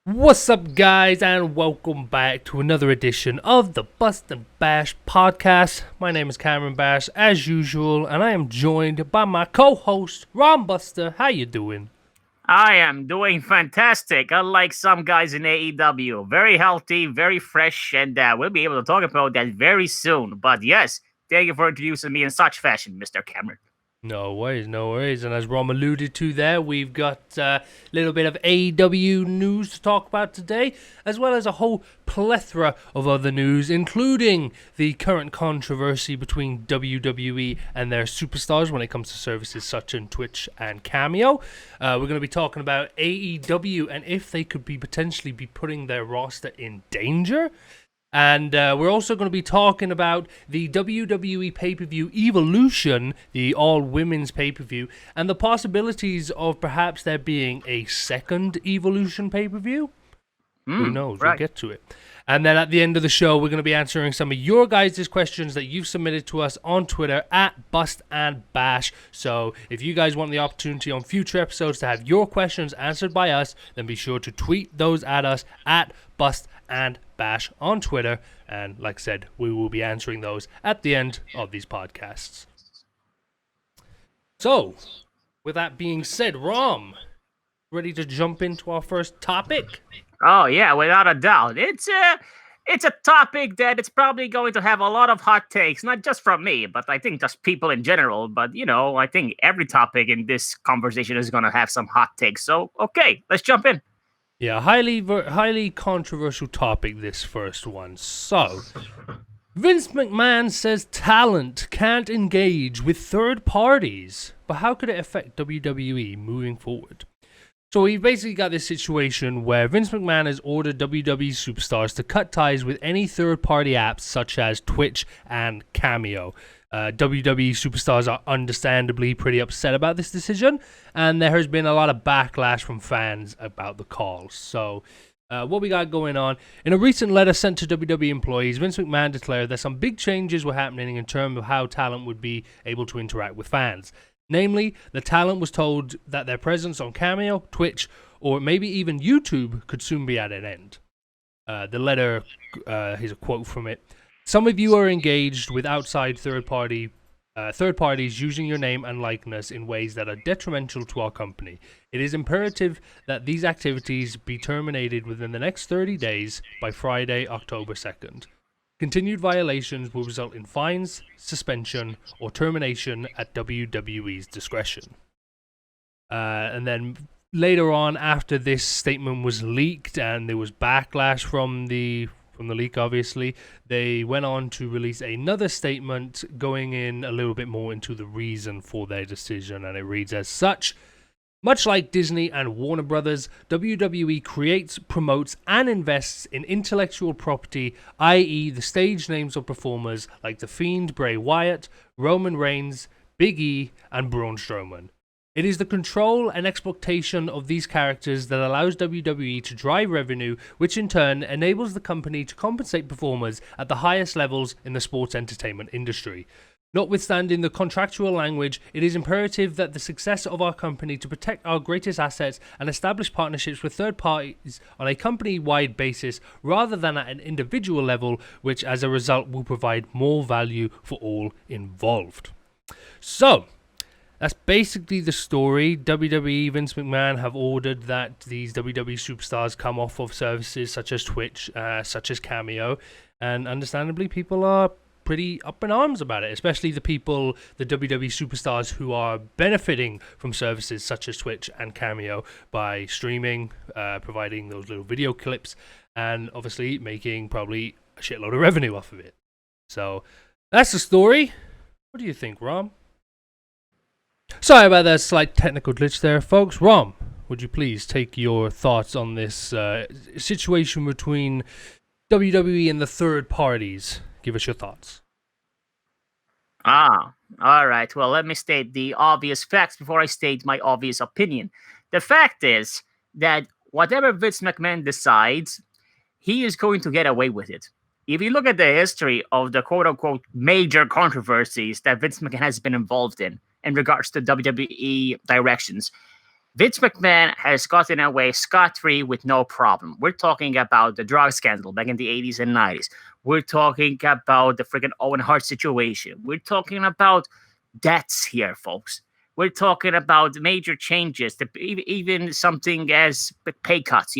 What's up, guys, and welcome back to another edition of the Bust and Bash podcast. My name is Cameron Bash, as usual, and I am joined by my co-host, Ron Buster. How you doing? I am doing fantastic, unlike some guys in AEW. Very healthy, very fresh, and we'll be able to talk about that very soon. But yes, thank you for introducing me in such fashion, Mr. Cameron. No worries, no worries. And as Rom alluded to there, we've got a little bit of AEW news to talk about today, as well as a whole plethora of other news, including the current controversy between WWE and their superstars when it comes to services such as Twitch and Cameo. We're going to be talking about AEW and if they could be potentially be putting their roster in danger. And we're also going to be talking about the WWE pay-per-view Evolution, the all-women's pay-per-view, and the possibilities of perhaps there being a second Evolution pay-per-view. Who knows? Right. We'll get to it. And then at the end of the show, we're going to be answering some of your guys' questions that you've submitted to us on Twitter at Bust and Bash. So if you guys want the opportunity on future episodes to have your questions answered by us, then be sure to tweet those at us at Bust and Bash on Twitter. And like I said, we will be answering those at the end of these podcasts. So, with that being said, Rom, ready to jump into our first topic? Oh yeah, without a doubt. It's a topic that it's probably going to have a lot of hot takes, not just from me, but I think just people in general. But I think every topic in this conversation is going to have some hot takes. So okay, let's jump in. Yeah, highly controversial topic, this first one. So, Vince McMahon says talent can't engage with third parties, but how could it affect WWE moving forward? So we've basically got this situation where Vince McMahon has ordered WWE superstars to cut ties with any third-party apps such as Twitch and Cameo. WWE superstars are understandably pretty upset about this decision, and there has been a lot of backlash from fans about the call. So, what we got going on? In a recent letter sent to WWE employees, Vince McMahon declared that some big changes were happening in terms of how talent would be able to interact with fans. Namely, the talent was told that their presence on Cameo, Twitch, or maybe even YouTube could soon be at an end. The letter, here's a quote from it. Some of you are engaged with outside third parties using your name and likeness in ways that are detrimental to our company. It is imperative that these activities be terminated within the next 30 days by Friday, October 2nd. Continued violations will result in fines, suspension, or termination at WWE's discretion. And then later on, after this statement was leaked and there was backlash from the leak, obviously, they went on to release another statement going in a little bit more into the reason for their decision, and it reads as such. Much like Disney and Warner Brothers, WWE creates, promotes, and invests in intellectual property, i.e. the stage names of performers like The Fiend, Bray Wyatt, Roman Reigns, Big E, and Braun Strowman. It is the control and exploitation of these characters that allows WWE to drive revenue, which in turn enables the company to compensate performers at the highest levels in the sports entertainment industry. Notwithstanding the contractual language, it is imperative that the success of our company to protect our greatest assets and establish partnerships with third parties on a company-wide basis rather than at an individual level, which as a result will provide more value for all involved. So, that's basically the story. WWE, Vince McMahon have ordered that these WWE superstars come off of services such as Twitch, such as Cameo, and understandably people are pretty up in arms about it, especially the WWE superstars who are benefiting from services such as Twitch and Cameo by streaming, providing those little video clips, and obviously making probably a shitload of revenue off of it. So that's the story. What do you think, Rom? Sorry about that slight technical glitch there, folks. Rom, would you please take your thoughts on this situation between WWE and the third parties? Give us your thoughts. All right. Well, let me state the obvious facts before I state my obvious opinion. The fact is that whatever Vince McMahon decides, he is going to get away with it. If you look at the history of the quote-unquote major controversies that Vince McMahon has been involved in regards to WWE directions, Vince McMahon has gotten away scot-free with no problem. We're talking about the drug scandal back in the 80s and 90s. We're talking about the freaking Owen Hart situation. We're talking about debts here, folks. We're talking about major changes, even something as pay cuts.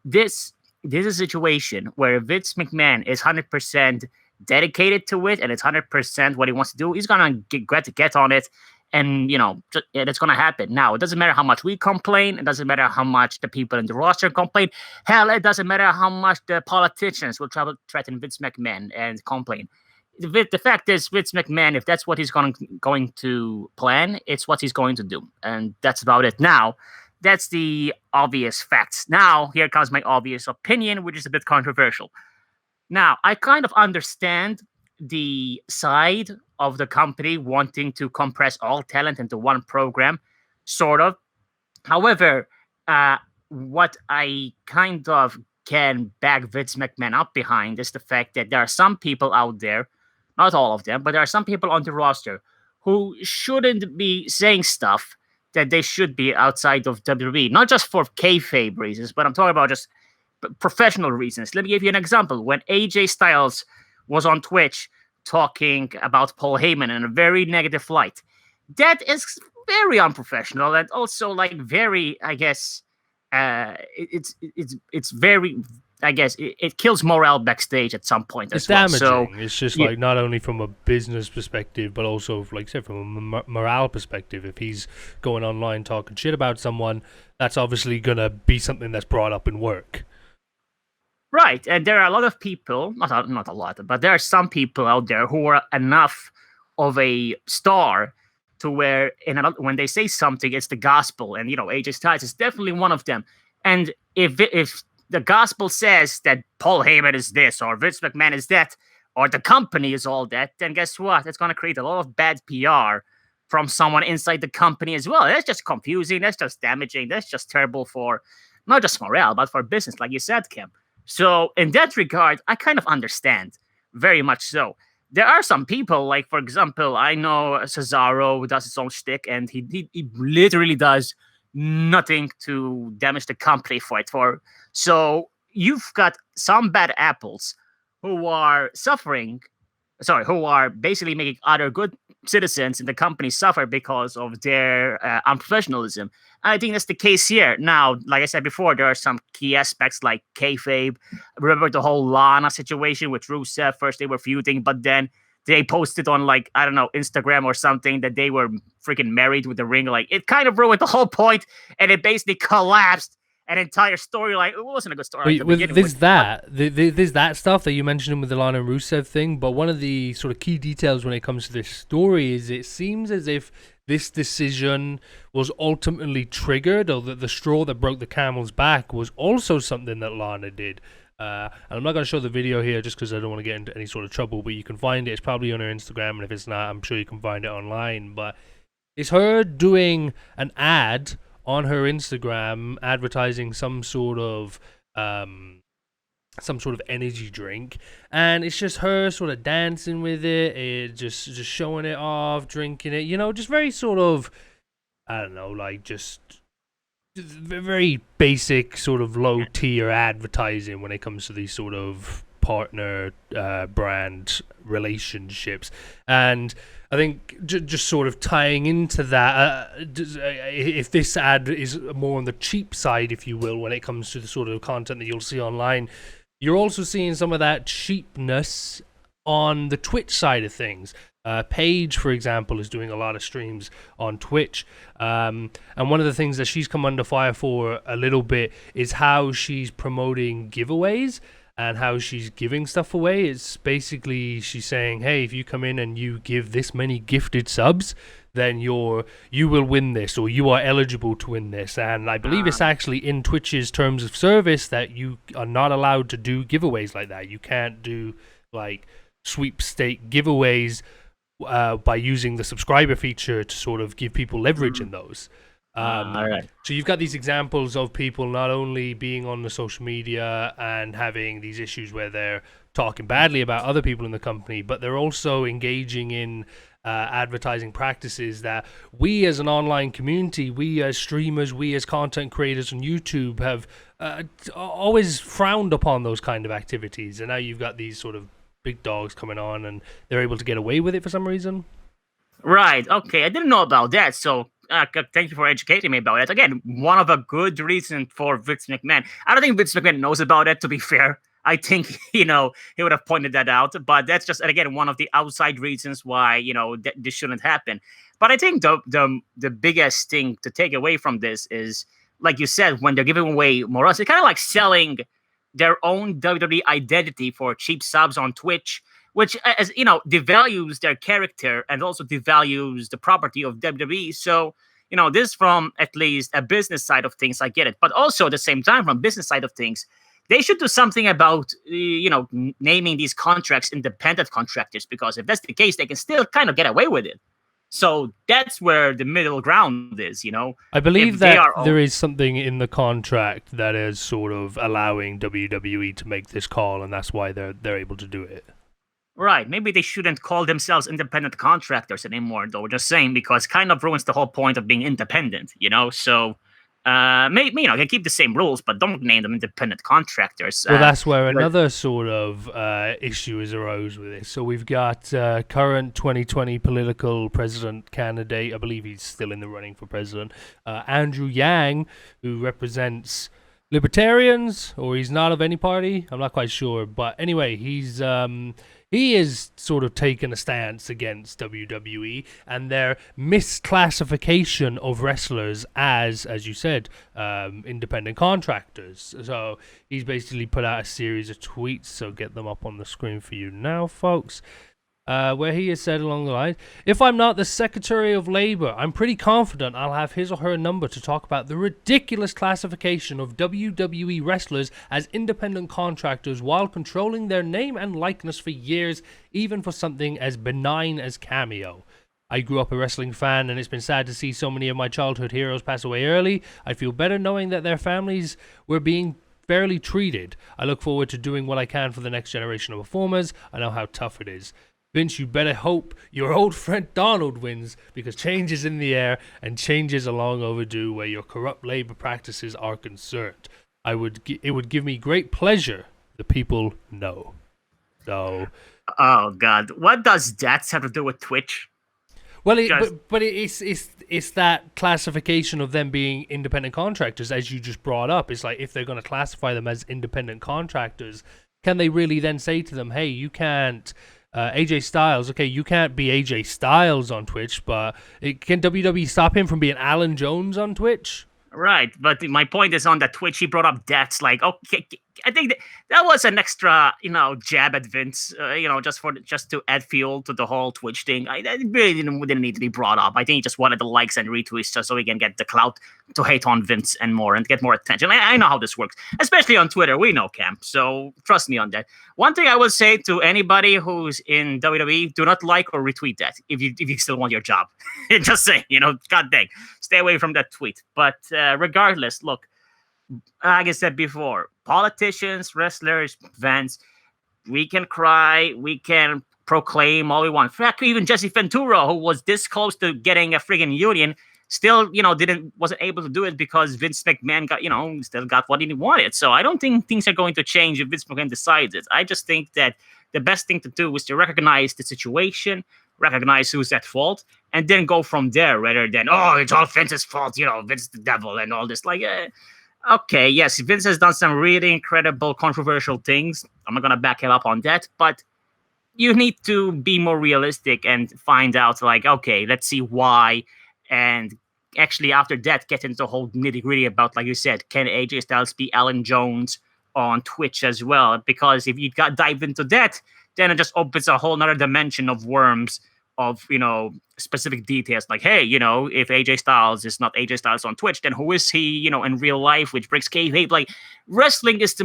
This this is a situation where Vince McMahon is 100% dedicated to it, and it's 100% what he wants to do. He's gonna get on it, and it's gonna happen. Now, it doesn't matter how much we complain. It doesn't matter how much the people in the roster complain. Hell, it doesn't matter how much the politicians will try to threaten Vince McMahon and complain. The fact is, Vince McMahon, if that's what he's going to plan, it's what he's going to do, and that's about it. Now, that's the obvious facts. Now, here comes my obvious opinion, which is a bit controversial. Now, I kind of understand the side of the company wanting to compress all talent into one program, sort of. However, what I kind of can back Vince McMahon up behind is the fact that there are some people out there, not all of them, but there are some people on the roster who shouldn't be saying stuff that they should be outside of WWE, not just for kayfabe reasons, but I'm talking about just professional reasons. Let me give you an example. When AJ Styles was on Twitch talking about Paul Heyman in a very negative light, that is very unprofessional and also like very, I guess, it's very, I guess, it kills morale backstage at some point as well. It's damaging. So, it's just like not only from a business perspective, but also, like I said, from a morale perspective. If he's going online talking shit about someone, that's obviously going to be something that's brought up in work. Right, and there are a lot of people, not a lot, but there are some people out there who are enough of a star to where when they say something, it's the gospel. And, AJ Styles is definitely one of them. And if the gospel says that Paul Heyman is this, or Vince McMahon is that, or the company is all that, then guess what? It's going to create a lot of bad PR from someone inside the company as well. That's just confusing. That's just damaging. That's just terrible for not just morale, but for business, like you said, Kim. So in that regard, I kind of understand, very much so. There are some people, like, for example, I know Cesaro who does his own shtick, and he literally does nothing to damage the company for it. So you've got some bad apples who are who are basically making other good citizens in the company suffer because of their unprofessionalism. I think that's the case here. Now, like I said before, there are some key aspects like kayfabe. Remember the whole Lana situation with Rusev? First they were feuding, but then they posted on, like, I don't know, Instagram or something that they were freaking married with the ring. Like, it kind of ruined the whole point, and it basically collapsed an entire storyline. It wasn't a good story. There's that stuff that you mentioned with the Lana and Rusev thing, but one of the sort of key details when it comes to this story is it seems as if this decision was ultimately triggered, or that the straw that broke the camel's back was also something that Lana did. And I'm not going to show the video here just because I don't want to get into any sort of trouble, but you can find it. It's probably on her Instagram, and if it's not, I'm sure you can find it online. But it's her doing an ad on her Instagram advertising some sort of energy drink, and it's just her sort of dancing with it, just showing it off, drinking it, just very sort of, I don't know, like just very basic sort of low tier advertising when it comes to these sort of partner brand relationships. And I think just sort of tying into that, if this ad is more on the cheap side, if you will, when it comes to the sort of content that you'll see online, you're also seeing some of that cheapness on the Twitch side of things. Paige, for example, is doing a lot of streams on Twitch. And one of the things that she's come under fire for a little bit is how she's promoting giveaways and how she's giving stuff away. It's basically she's saying, hey, if you come in and you give this many gifted subs, then you will win this, or you are eligible to win this. And I believe it's actually in Twitch's terms of service that you are not allowed to do giveaways like that. You can't do like sweepstake giveaways by using the subscriber feature to sort of give people leverage in those. All right. So you've got these examples of people not only being on the social media and having these issues where they're talking badly about other people in the company, but they're also engaging in advertising practices that we as an online community, we as streamers, we as content creators on YouTube have always frowned upon those kind of activities. And now you've got these sort of big dogs coming on and they're able to get away with it for some reason. Right. Okay. I didn't know about that. So thank you for educating me about it. Again, one of a good reason for Vince McMahon. I don't think Vince McMahon knows about it, to be fair. I think, he would have pointed that out. But that's just, and again, one of the outside reasons why, this shouldn't happen. But I think the biggest thing to take away from this is, like you said, when they're giving away more, it's kind of like selling their own WWE identity for cheap subs on Twitch, which, as devalues their character and also devalues the property of WWE. So, this from at least a business side of things, I get it. But also at the same time, from business side of things, they should do something about, naming these contracts independent contractors, because if that's the case, they can still kind of get away with it. So that's where the middle ground is, I believe that there is something in the contract that is sort of allowing WWE to make this call, and that's why they're able to do it. Right. Maybe they shouldn't call themselves independent contractors anymore, though. Just saying, because kind of ruins the whole point of being independent, So, maybe, they can keep the same rules, but don't name them independent contractors. Well, that's where another sort of issue is arose with it. So we've got current 2020 political president candidate, I believe he's still in the running for president, Andrew Yang, who represents libertarians, or he's not of any party. I'm not quite sure, but anyway, he is sort of taken a stance against WWE and their misclassification of wrestlers as you said, independent contractors. So he's basically put out a series of tweets. So get them up on the screen for you now, folks. Where he has said along the lines, if I'm not the Secretary of Labor, I'm pretty confident I'll have his or her number to talk about the ridiculous classification of WWE wrestlers as independent contractors while controlling their name and likeness for years, even for something as benign as Cameo. I grew up a wrestling fan, and it's been sad to see so many of my childhood heroes pass away early. I feel better knowing that their families were being fairly treated. I look forward to doing what I can for the next generation of performers. I know how tough it is. Vince, you better hope your old friend Donald wins, because change is in the air and change is long overdue where your corrupt labor practices are concerned. It would give me great pleasure the people know. So, oh God, what does that have to do with Twitch? Well, it's that classification of them being independent contractors, as you just brought up. It's like, if they're going to classify them as independent contractors, can they really then say to them, hey, you can't... AJ Styles, okay, you can't be AJ Styles on Twitch, but can WWE stop him from being Alan Jones on Twitch? Right, but my point is on that Twitch, he brought up debts. Like, okay, I think that was an extra, jab at Vince, just to add fuel to the whole Twitch thing. That really didn't need to be brought up. I think he just wanted the likes and retweets just so he can get the clout to hate on Vince and more and get more attention. I know how this works, especially on Twitter. We know, Camp, so trust me on that. One thing I will say to anybody who's in WWE, do not like or retweet that if you still want your job. Just saying, God dang, stay away from that tweet. But regardless, look, like I said before, politicians, wrestlers, fans, we can cry, we can proclaim all we want. In fact, even Jesse Ventura, who was this close to getting a friggin' union, still, wasn't able to do it because Vince McMahon got, still got what he wanted. So I don't think things are going to change if Vince McMahon decides it. I just think that the best thing to do is to recognize the situation, recognize who's at fault, and then go from there rather than, oh, it's all Vince's fault, Vince the devil and all this. Like, okay, yes, Vince has done some really incredible, controversial things. I'm not going to back him up on that, but you need to be more realistic and find out, like, okay, let's see why. And actually, after that, get into the whole nitty-gritty about, like you said, can AJ Styles be Alan Jones on Twitch as well? Because if you dive into that, then it just opens a whole nother dimension of worms of, specific details. Like, hey, if AJ Styles is not AJ Styles on Twitch, then who is he, in real life, which breaks kayfabe? Like, wrestling is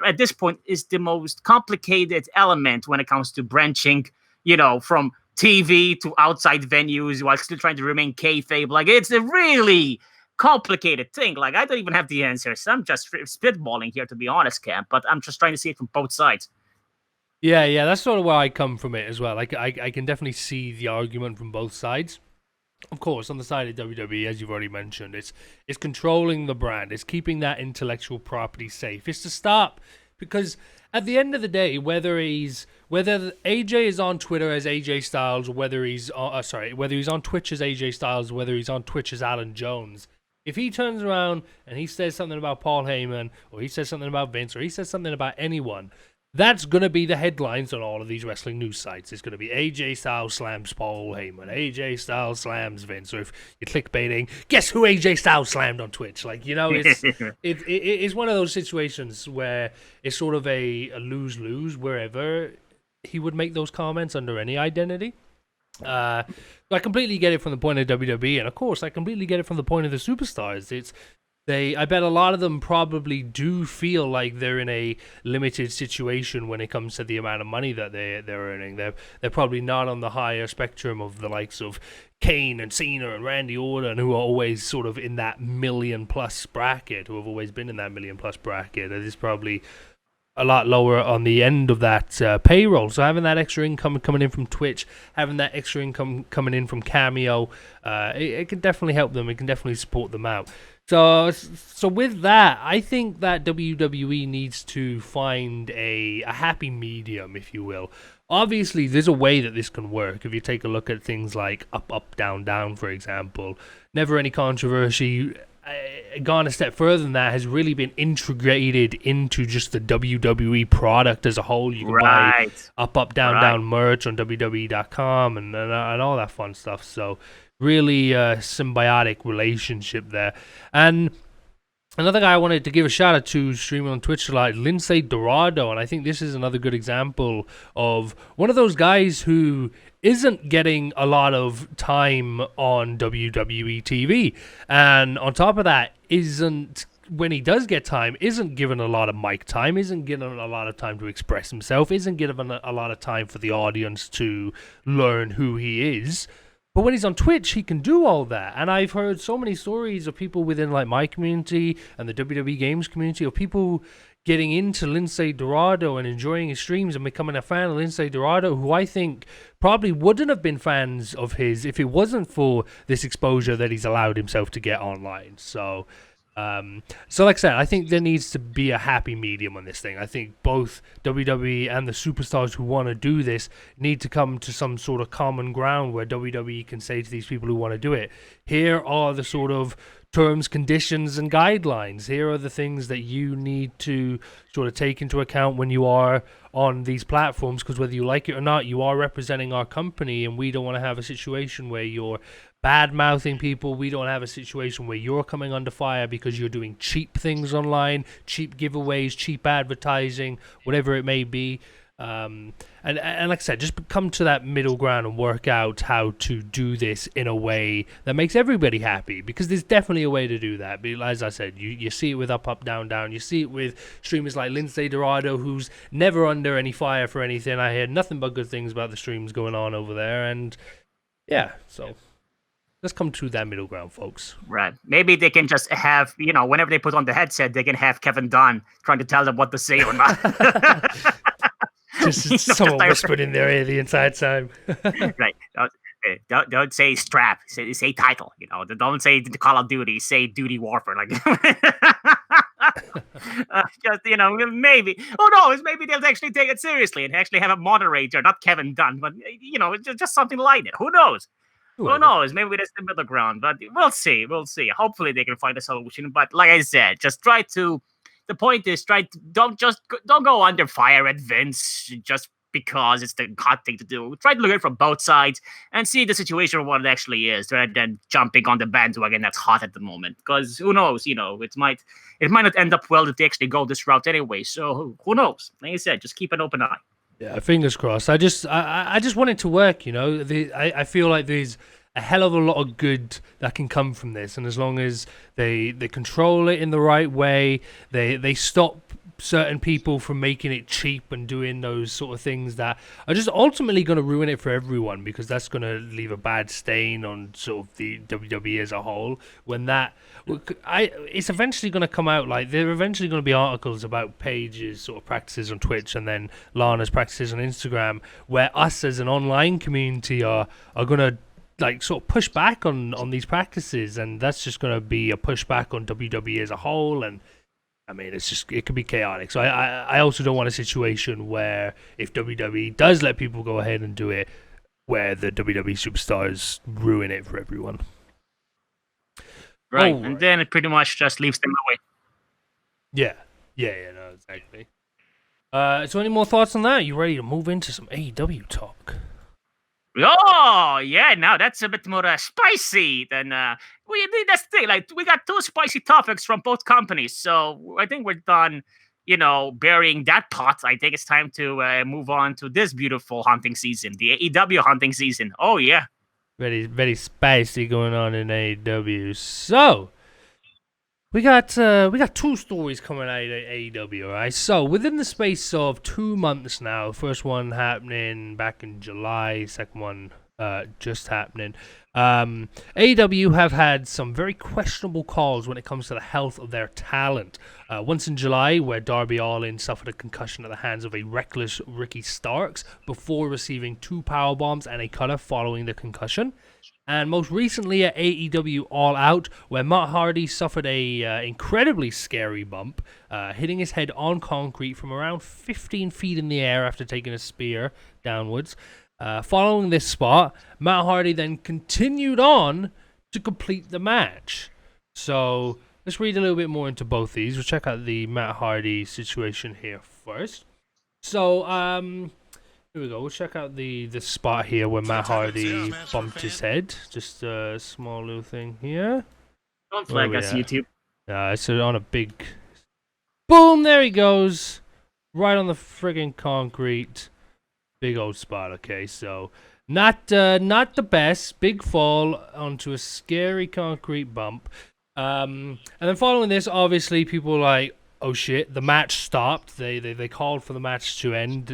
at this point, is the most complicated element when it comes to branching, from TV to outside venues while still trying to remain kayfabe. Like, it's a really complicated thing. Like, I don't even have the answers. I'm just spitballing here, to be honest, Cam, but I'm just trying to see it from both sides. Yeah, that's sort of where I come from it as well. Like, I can definitely see the argument from both sides. Of course, on the side of WWE, as you've already mentioned, it's controlling the brand. It's keeping that intellectual property safe. It's to stop, because at the end of the day, whether AJ is on Twitter as AJ Styles, or whether he's on Twitch as AJ Styles, whether he's on Twitch as Alan Jones, if he turns around and he says something about Paul Heyman, or he says something about Vince, or he says something about anyone, that's going to be the headlines on all of these wrestling news sites. It's going to be AJ Styles slams Paul Heyman, AJ Styles slams Vince, or if you're clickbaiting, guess who AJ Styles slammed on Twitch? Like, it's one of those situations where it's sort of a lose-lose wherever he would make those comments under any identity. I completely get it from the point of WWE, and of course, I completely get it from the point of the superstars. I bet a lot of them probably do feel like they're in a limited situation when it comes to the amount of money that they're earning. They're probably not on the higher spectrum of the likes of Kane and Cena and Randy Orton, who are always sort of in that million-plus bracket, who have always been in that million-plus bracket. It is probably a lot lower on the end of that payroll. So having that extra income coming in from Twitch, having that extra income coming in from Cameo, it can definitely help them. It can definitely support them out. So with that, I think that WWE needs to find a happy medium, if you will. Obviously, there's a way that this can work. If you take a look at things like up, up, down, down, for example, never any controversy. Gone a step further than that, has really been integrated into just the WWE product as a whole. You can buy up, down, down merch on WWE.com and all that fun stuff. So really symbiotic relationship there. And another guy I wanted to give a shout out to streaming on Twitch a lot, Lindsay Dorado, and I think this is another good example of one of those guys who isn't getting a lot of time on WWE TV, and on top of that, when he does get time, isn't given a lot of mic time, isn't given a lot of time to express himself, isn't given a lot of time for the audience to learn who he is. But when he's on Twitch, he can do all that. And I've heard so many stories of people within like my community and the WWE Games community, of people getting into Lindsay Dorado and enjoying his streams and becoming a fan of Lindsay Dorado, who I think probably wouldn't have been fans of his if it wasn't for this exposure that he's allowed himself to get online. So like I said, I think there needs to be a happy medium on this thing. I think both WWE and the superstars who want to do this need to come to some sort of common ground where WWE can say to these people who want to do it, here are the sort of terms, conditions, and guidelines. Here are the things that you need to sort of take into account when you are on these platforms, because whether you like it or not, you are representing our company, and we don't want to have a situation where you're bad-mouthing people. We don't have a situation where you're coming under fire because you're doing cheap things online, cheap giveaways, cheap advertising, whatever it may be. And like I said, just come to that middle ground and work out how to do this in a way that makes everybody happy, because there's definitely a way to do that. But as I said, you see it with up, up, down, down. You see it with streamers like Lindsay Dorado, who's never under any fire for anything. I heard nothing but good things about the streams going on over there. And yeah, so let's come to that middle ground, folks. Right. Maybe they can just have, whenever they put on the headset, they can have Kevin Dunn trying to tell them what to say or not. Just someone whispered in their ear the entire time. Right. Don't say strap. Say title. Don't say the Call of Duty. Say Duty Warfare. Like, just maybe. Who knows? Maybe they'll actually take it seriously and actually have a moderator, not Kevin Dunn, but just something like it. Who knows? Who knows? Maybe that's the middle ground, but we'll see. Hopefully they can find a solution. But like I said, just try to. The point is, don't go under fire at Vince just because it's the hot thing to do. Try to look at it from both sides and see the situation what it actually is, rather than jumping on the bandwagon that's hot at the moment. Because who knows? It might not end up well if they actually go this route anyway. So who knows? Like I said, just keep an open eye. Yeah, fingers crossed. I just want it to work. I feel like there's a hell of a lot of good that can come from this, and as long as they control it in the right way, they stop certain people from making it cheap and doing those sort of things that are just ultimately going to ruin it for everyone, because that's going to leave a bad stain on sort of the WWE as a whole. When it's eventually going to come out, like there are eventually going to be articles about Paige's sort of practices on Twitch and then Lana's practices on Instagram, where us as an online community are going to like sort of push back on these practices, and that's just going to be a pushback on WWE as a whole. And I mean, it could be chaotic. So I also don't want a situation where if WWE does let people go ahead and do it, where the WWE superstars ruin it for everyone. Right, and then it pretty much just leaves them away. Yeah, no, exactly. So any more thoughts on that? You ready to move into some AEW talk? Oh yeah, now that's a bit more spicy than that's the thing. Like we got two spicy topics from both companies, so I think we're done. Burying that pot. I think it's time to move on to this beautiful hunting season, the AEW hunting season. Oh yeah, very very spicy going on in AEW. So we got two stories coming out of AEW, right? So within the space of 2 months now, first one happening back in July, second one just happening. AEW have had some very questionable calls when it comes to the health of their talent. Once in July, where Darby Allin suffered a concussion at the hands of a reckless Ricky Starks before receiving 2 powerbombs and a cutter following the concussion. And most recently at AEW All Out, where Matt Hardy suffered a incredibly scary bump, hitting his head on concrete from around 15 feet in the air after taking a spear downwards. Following this spot, Matt Hardy then continued on to complete the match. So let's read a little bit more into both these. We'll check out the Matt Hardy situation here first. So, here we go. We'll check out the spot here where Matt Hardy bumped his head. Just a small little thing here. Don't flag us, YouTube. It's on a big... Boom! There he goes. Right on the friggin' concrete. Big old spot, okay? So, not the best. Big fall onto a scary concrete bump. And then following this, obviously, people were like, oh shit, the match stopped. They called for the match to end.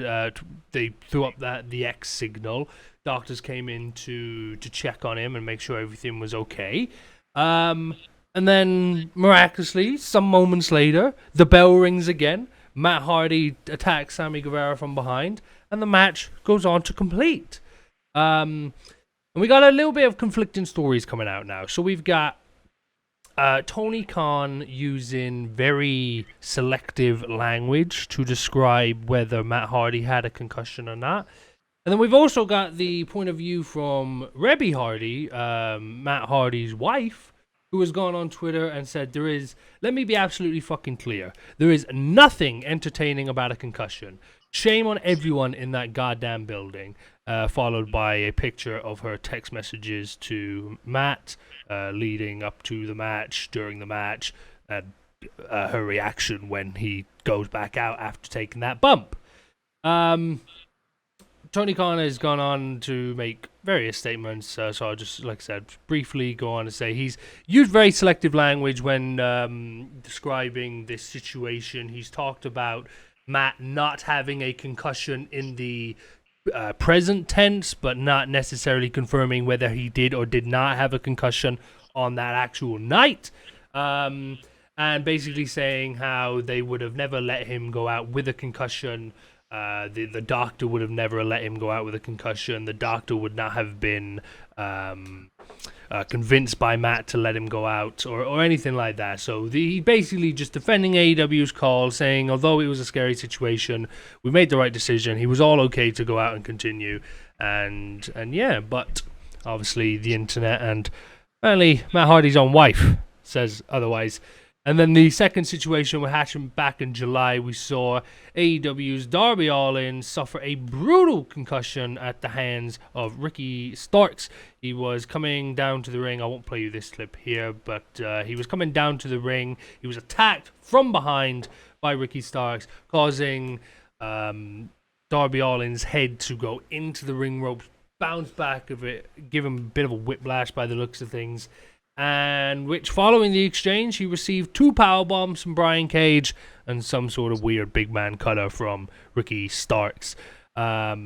They threw up the X signal. Doctors came in to check on him and make sure everything was okay. And then, miraculously, some moments later, the bell rings again. Matt Hardy attacks Sammy Guevara from behind, and the match goes on to complete. And we got a little bit of conflicting stories coming out now. So we've got Tony Khan using very selective language to describe whether Matt Hardy had a concussion or not. And then we've also got the point of view from Rebby Hardy, Matt Hardy's wife, who has gone on Twitter and said let me be absolutely fucking clear, there is nothing entertaining about a concussion. Shame on everyone in that goddamn building. Followed by a picture of her text messages to Matt leading up to the match, during the match, and her reaction when he goes back out after taking that bump. Tony Khan has gone on to make various statements, so I'll just, like I said, briefly go on to say he's used very selective language when describing this situation. He's talked about Matt not having a concussion in the present tense, but not necessarily confirming whether he did or did not have a concussion on that actual night. And basically saying how they would have never let him go out with a concussion. The doctor would have never let him go out with a concussion. The doctor would not have been convinced by Matt to let him go out or anything like that. So he basically just defending AEW's call, saying although it was a scary situation, we made the right decision. He was all okay to go out and continue. And yeah, but obviously the internet and apparently Matt Hardy's own wife says otherwise. And then the second situation with Hatcham back in July, we saw AEW's Darby Allin suffer a brutal concussion at the hands of Ricky Starks. He was coming down to the ring. I won't play you this clip here, but he was coming down to the ring. He was attacked from behind by Ricky Starks, causing Darby Allin's head to go into the ring ropes, bounce back of it, give him a bit of a whiplash by the looks of things. and which following the exchange, he received 2 power bombs from Brian Cage and some sort of weird big man cutter from Ricky Starks. But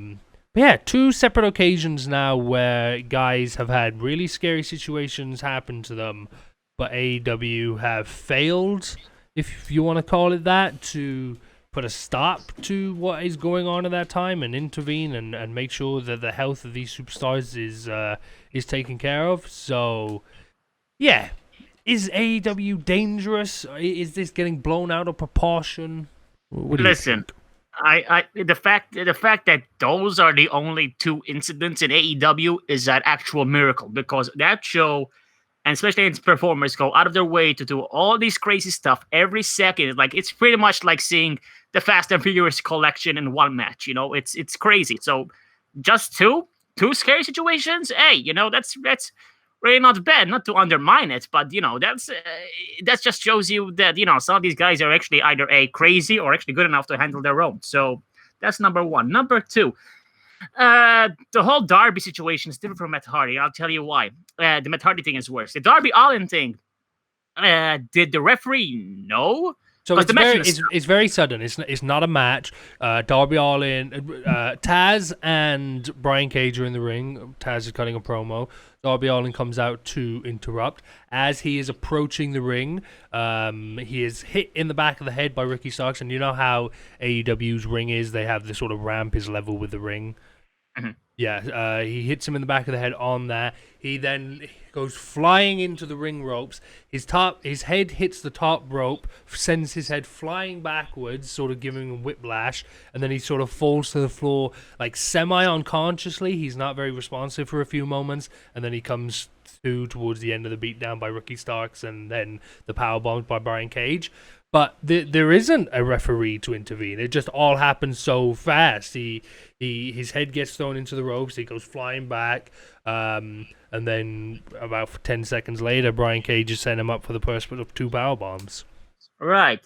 yeah, 2 separate occasions now where guys have had really scary situations happen to them, but AEW have failed, if you want to call it that, to put a stop to what is going on at that time and intervene and make sure that the health of these superstars is taken care of. So, yeah. Is AEW dangerous? Is this getting blown out of proportion? What do you Listen, think? the fact that those are the only 2 incidents in AEW is an actual miracle, because that show, and especially its performers, go out of their way to do all these crazy stuff every second. Like, it's pretty much like seeing the Fast and Furious collection in one match. It's crazy. So just two scary situations. Hey, that's really not bad. Not to undermine it, but that just shows you that some of these guys are actually either crazy or actually good enough to handle their own. So that's number one. Number two, the whole Darby situation is different from Matt Hardy. I'll tell you why. The Matt Hardy thing is worse. The Darby Allin thing. Did the referee know? So Because the match it's very sudden. It's not a match. Darby Allin, Taz and Brian Cage are in the ring. Taz is cutting a promo. Darby Allin comes out to interrupt. As he is approaching the ring, he is hit in the back of the head by Ricky Starks. And you know how AEW's ring is? They have this sort of ramp is level with the ring. Mhm. Yeah, he hits him in the back of the head on that. He then goes flying into the ring ropes. His head hits the top rope, sends his head flying backwards, sort of giving him whiplash, and then he sort of falls to the floor, like semi-unconsciously. He's not very responsive for a few moments, and then he comes to towards the end of the beatdown by Ricky Starks, and then the powerbomb by Brian Cage. But there isn't a referee to intervene. It just all happens so fast. His head gets thrown into the ropes. He goes flying back, and then about 10 seconds later, Brian Cage is sent him up for the first of 2 power bombs. Right.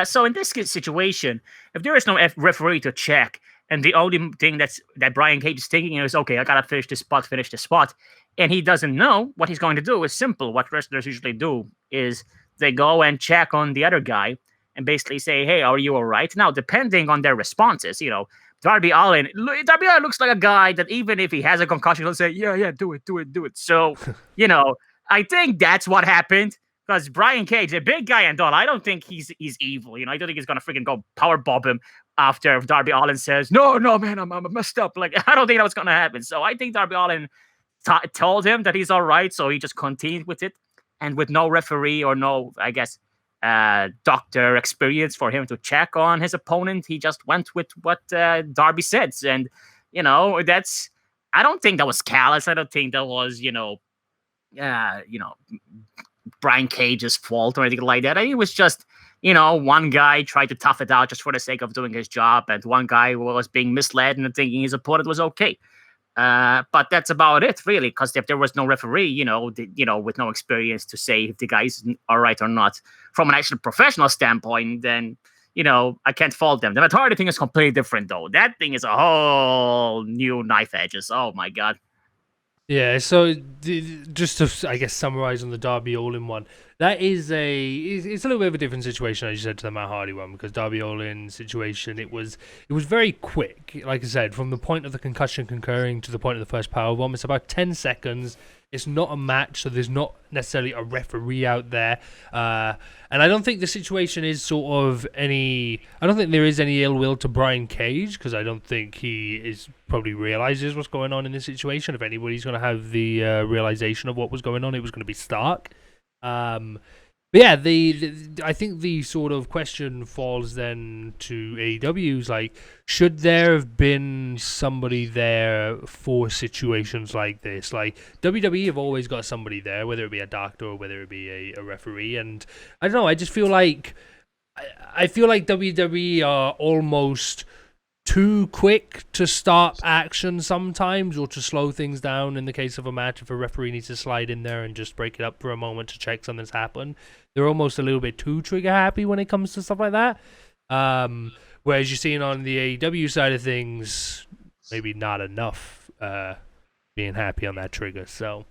So in this situation, if there is no referee to check, and the only thing that Brian Cage is thinking is, okay, I gotta finish this spot, and he doesn't know, what he's going to do is simple. What wrestlers usually do is they go and check on the other guy and basically say, hey, are you all right? Now, depending on their responses, Darby Allin looks like a guy that even if he has a concussion, he'll say, yeah, do it. So, I think that's what happened. Because Brian Cage, a big guy and all, I don't think he's evil. I don't think he's gonna freaking go power bomb him after Darby Allin says, no, man, I'm messed up. Like, I don't think that was gonna happen. So I think Darby Allin told him that he's all right, so he just continued with it, and with no referee or no, I guess, doctor experience for him to check on his opponent, he just went with what Darby said, and that's. I don't think that was callous. I don't think that was Brian Cage's fault or anything like that. I think it was just, one guy tried to tough it out just for the sake of doing his job, and one guy was being misled and thinking his opponent was okay. But that's about it, really, because if there was no referee, with no experience to say if the guy's all right or not from an actual professional standpoint, then, I can't fault them. The Matt Hardy thing is completely different, though. That thing is a whole new knife edges. Oh, my God. Yeah, so just to, I guess, summarize on the Darby Allin one, that is it's a little bit of a different situation, as you said, to the Matt Hardy one, because Darby Allin situation, it was very quick. Like I said, from the point of the concussion concurring to the point of the first powerbomb, it's about 10 seconds. It's not a match, so there's not necessarily a referee out there. And I don't think the situation is sort of I don't think there is any ill will to Brian Cage, because I don't think he probably realizes what's going on in this situation. If anybody's going to have the realization of what was going on, it was going to be Stark. But yeah, I think the sort of question falls then to AEW's, like, should there have been somebody there for situations like this? Like, WWE have always got somebody there, whether it be a doctor or whether it be a referee, and I don't know, I just feel like WWE are almost too quick to stop action sometimes, or to slow things down in the case of a match if a referee needs to slide in there and just break it up for a moment to check something's happened. They're almost a little bit too trigger happy when it comes to stuff like that. Whereas you're seeing on the AEW side of things, maybe not enough being happy on that trigger. So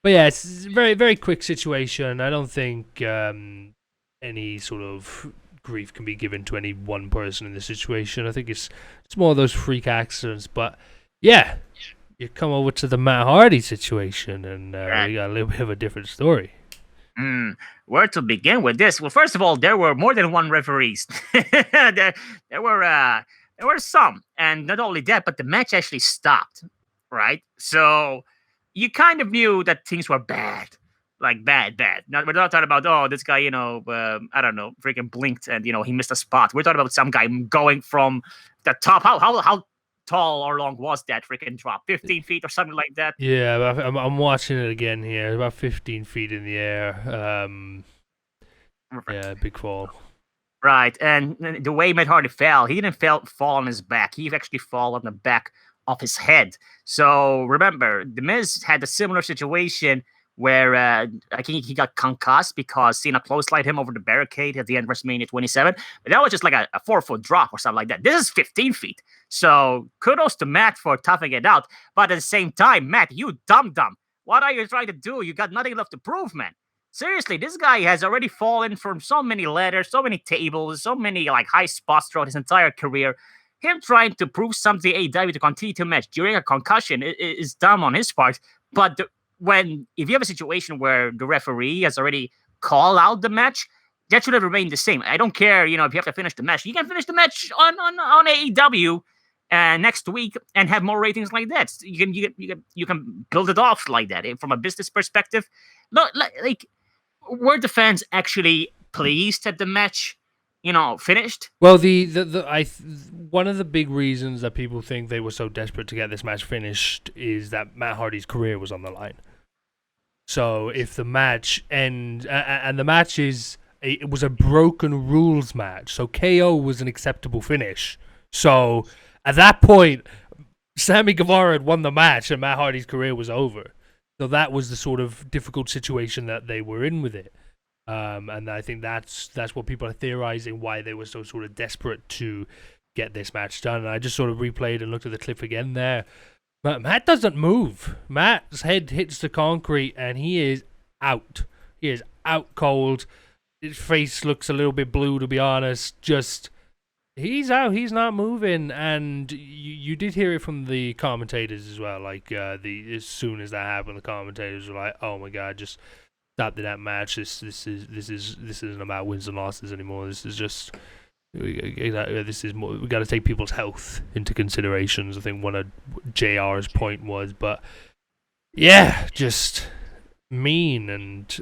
But yeah, it's a very, very quick situation. I don't think any sort of grief can be given to any one person in this situation. I think it's more of those freak accidents. But yeah, you come over to the Matt Hardy situation, and we got a little bit of a different story. Where to begin with this? Well, first of all, there were more than one referees. There were some, and not only that, but the match actually stopped. Right, so you kind of knew that things were bad, like bad, bad. We're not talking about this guy, I don't know, freaking blinked and he missed a spot. We're talking about some guy going from the top. How tall or long was that freaking drop? 15 feet or something like that. Yeah, I'm watching it again here. About 15 feet in the air. Yeah, big fall. Right, and the way Matt Hardy fell, he didn't fall on his back. He actually fell on the back of his head. So remember, The Miz had a similar situation where I think he got concussed because Cena clotheslined him over the barricade at the end of WrestleMania 27. But that was just like a 4-foot drop or something like that. This is 15 feet. So kudos to Matt for toughing it out. But at the same time, Matt, you dum-dum. What are you trying to do? You got nothing left to prove, man. Seriously, this guy has already fallen from so many ladders, so many tables, so many like high spots throughout his entire career. Him trying to prove something to AEW to continue to match during a concussion is dumb on his part. But if you have a situation where the referee has already called out the match, that should have remained the same. I don't care, if you have to finish the match. You can finish the match on AEW next week and have more ratings like that. You can build it off like that from a business perspective. Look, like were the fans actually pleased at the match? Finished. Well, one of the big reasons that people think they were so desperate to get this match finished is that Matt Hardy's career was on the line. So if the match and the match it was a broken rules match, so KO was an acceptable finish. So at that point, Sammy Guevara had won the match, and Matt Hardy's career was over. So that was the sort of difficult situation that they were in with it. And I think that's what people are theorizing, why they were so sort of desperate to get this match done. And I just sort of replayed and looked at the clip again there. But Matt doesn't move. Matt's head hits the concrete and he is out. He is out cold. His face looks a little bit blue, to be honest. He's out. He's not moving. And you did hear it from the commentators as well. Like as soon as that happened, the commentators were like, "Oh my god, just stop that match. This isn't about wins and losses anymore. This is just this is more. We got to take people's health into considerations." I think one of JR's point was, but yeah, just mean and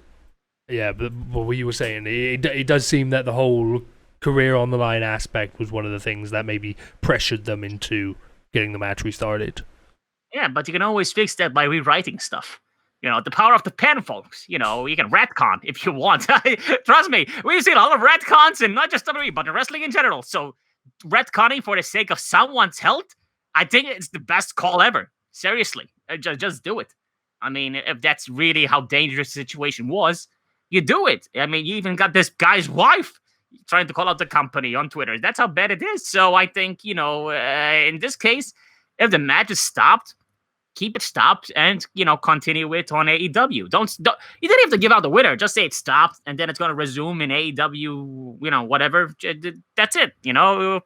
yeah. But what you were saying, it does seem that the whole career on the line aspect was one of the things that maybe pressured them into getting the match restarted. Yeah, but you can always fix that by rewriting stuff. The power of the pen, folks. You can retcon if you want. Trust me, we've seen a lot of retcons, and not just WWE, but in wrestling in general. So, retconning for the sake of someone's health, I think it's the best call ever. Seriously, just do it. I mean, if that's really how dangerous the situation was, you do it. I mean, you even got this guy's wife trying to call out the company on Twitter. That's how bad it is. So, I think, in this case, if the match is stopped, keep it stopped and continue it on AEW. Don't you didn't have to give out the winner. Just say it stopped and then it's going to resume in AEW. Whatever. That's it.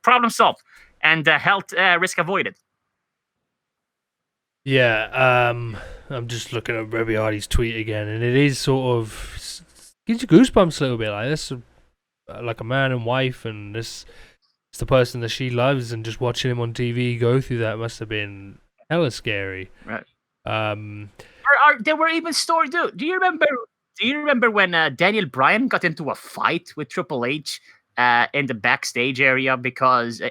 Problem solved and health risk avoided. Yeah. I'm just looking at Reby Hardy's tweet again, and it is sort of gives you goosebumps a little bit. Like this, like a man and wife, and this is the person that she loves, and just watching him on TV go through that must have been hella scary. Right. There were even stories. Do you remember when Daniel Bryan got into a fight with Triple H in the backstage area because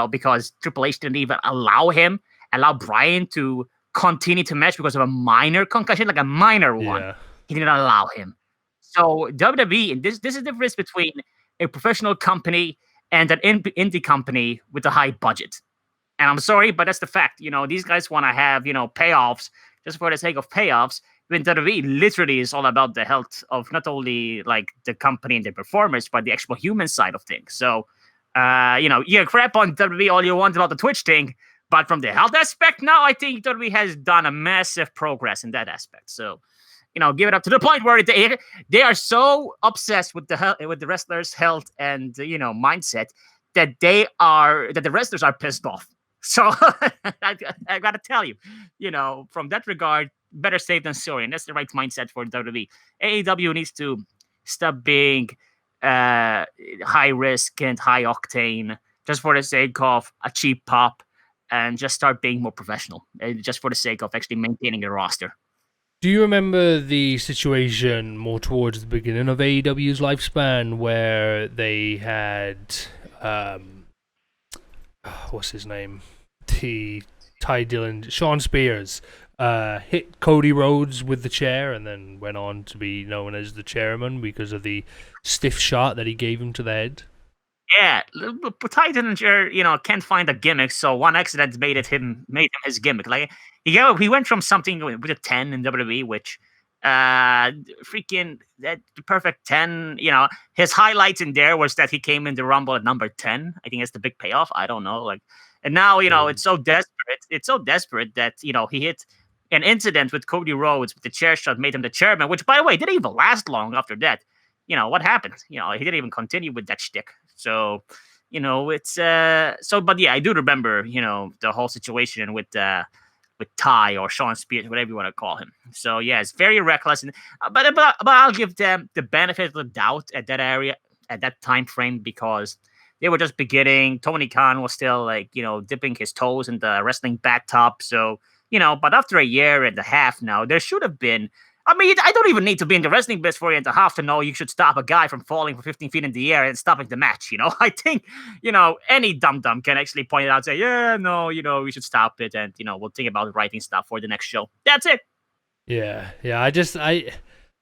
because Triple H didn't even allow Bryan to continue to match because of a minor concussion, like a minor one. He didn't allow him. So WWE, and this is the difference between a professional company and an indie company with a high budget. And I'm sorry, but that's the fact. These guys want to have, payoffs just for the sake of payoffs. When WWE literally is all about the health of not only like the company and the performers, but the actual human side of things. So, you can crap on WWE all you want about the Twitch thing, but from the health aspect, now I think WWE has done a massive progress in that aspect. So, give it up to the point where they are so obsessed with the wrestlers' health and mindset that the wrestlers are pissed off. So I gotta tell you, from that regard, better safe than sorry, and that's the right mindset for WWE. AEW needs to stop being high risk and high octane just for the sake of a cheap pop, and just start being more professional, just for the sake of actually maintaining the roster. Do you remember the situation more towards the beginning of AEW's lifespan where they had, what's his name? Ty Dillon, Sean Spears, hit Cody Rhodes with the chair and then went on to be known as the chairman because of the stiff shot that he gave him to the head? Yeah, but Ty Dillinger, can't find a gimmick, so one accident made him his gimmick. Like he went from something with a 10 in WWE, which freaking that the perfect 10. His highlights in there was that he came in the Rumble at number 10. I think that's the big payoff. I don't know, and now it's so desperate. It's so desperate that he hit an incident with Cody Rhodes with the chair shot, made him the chairman. Which, by the way, didn't even last long after that. What happened? He didn't even continue with that shtick. So, it's but yeah, I do remember, the whole situation with Ty or Sean Spears, whatever you want to call him. So yeah, it's very reckless. But I'll give them the benefit of the doubt at that area, at that time frame, because they were just beginning. Tony Khan was still dipping his toes in the wrestling bathtub. So, but after a year and a half now, there should have been. I mean, I don't even need to be in the wrestling biz for a year and a half to know you should stop a guy from falling for 15 feet in the air and stopping the match. I think, any dum-dum can actually point it out and say, yeah, no, we should stop it. And, we'll think about writing stuff for the next show. That's it. Yeah.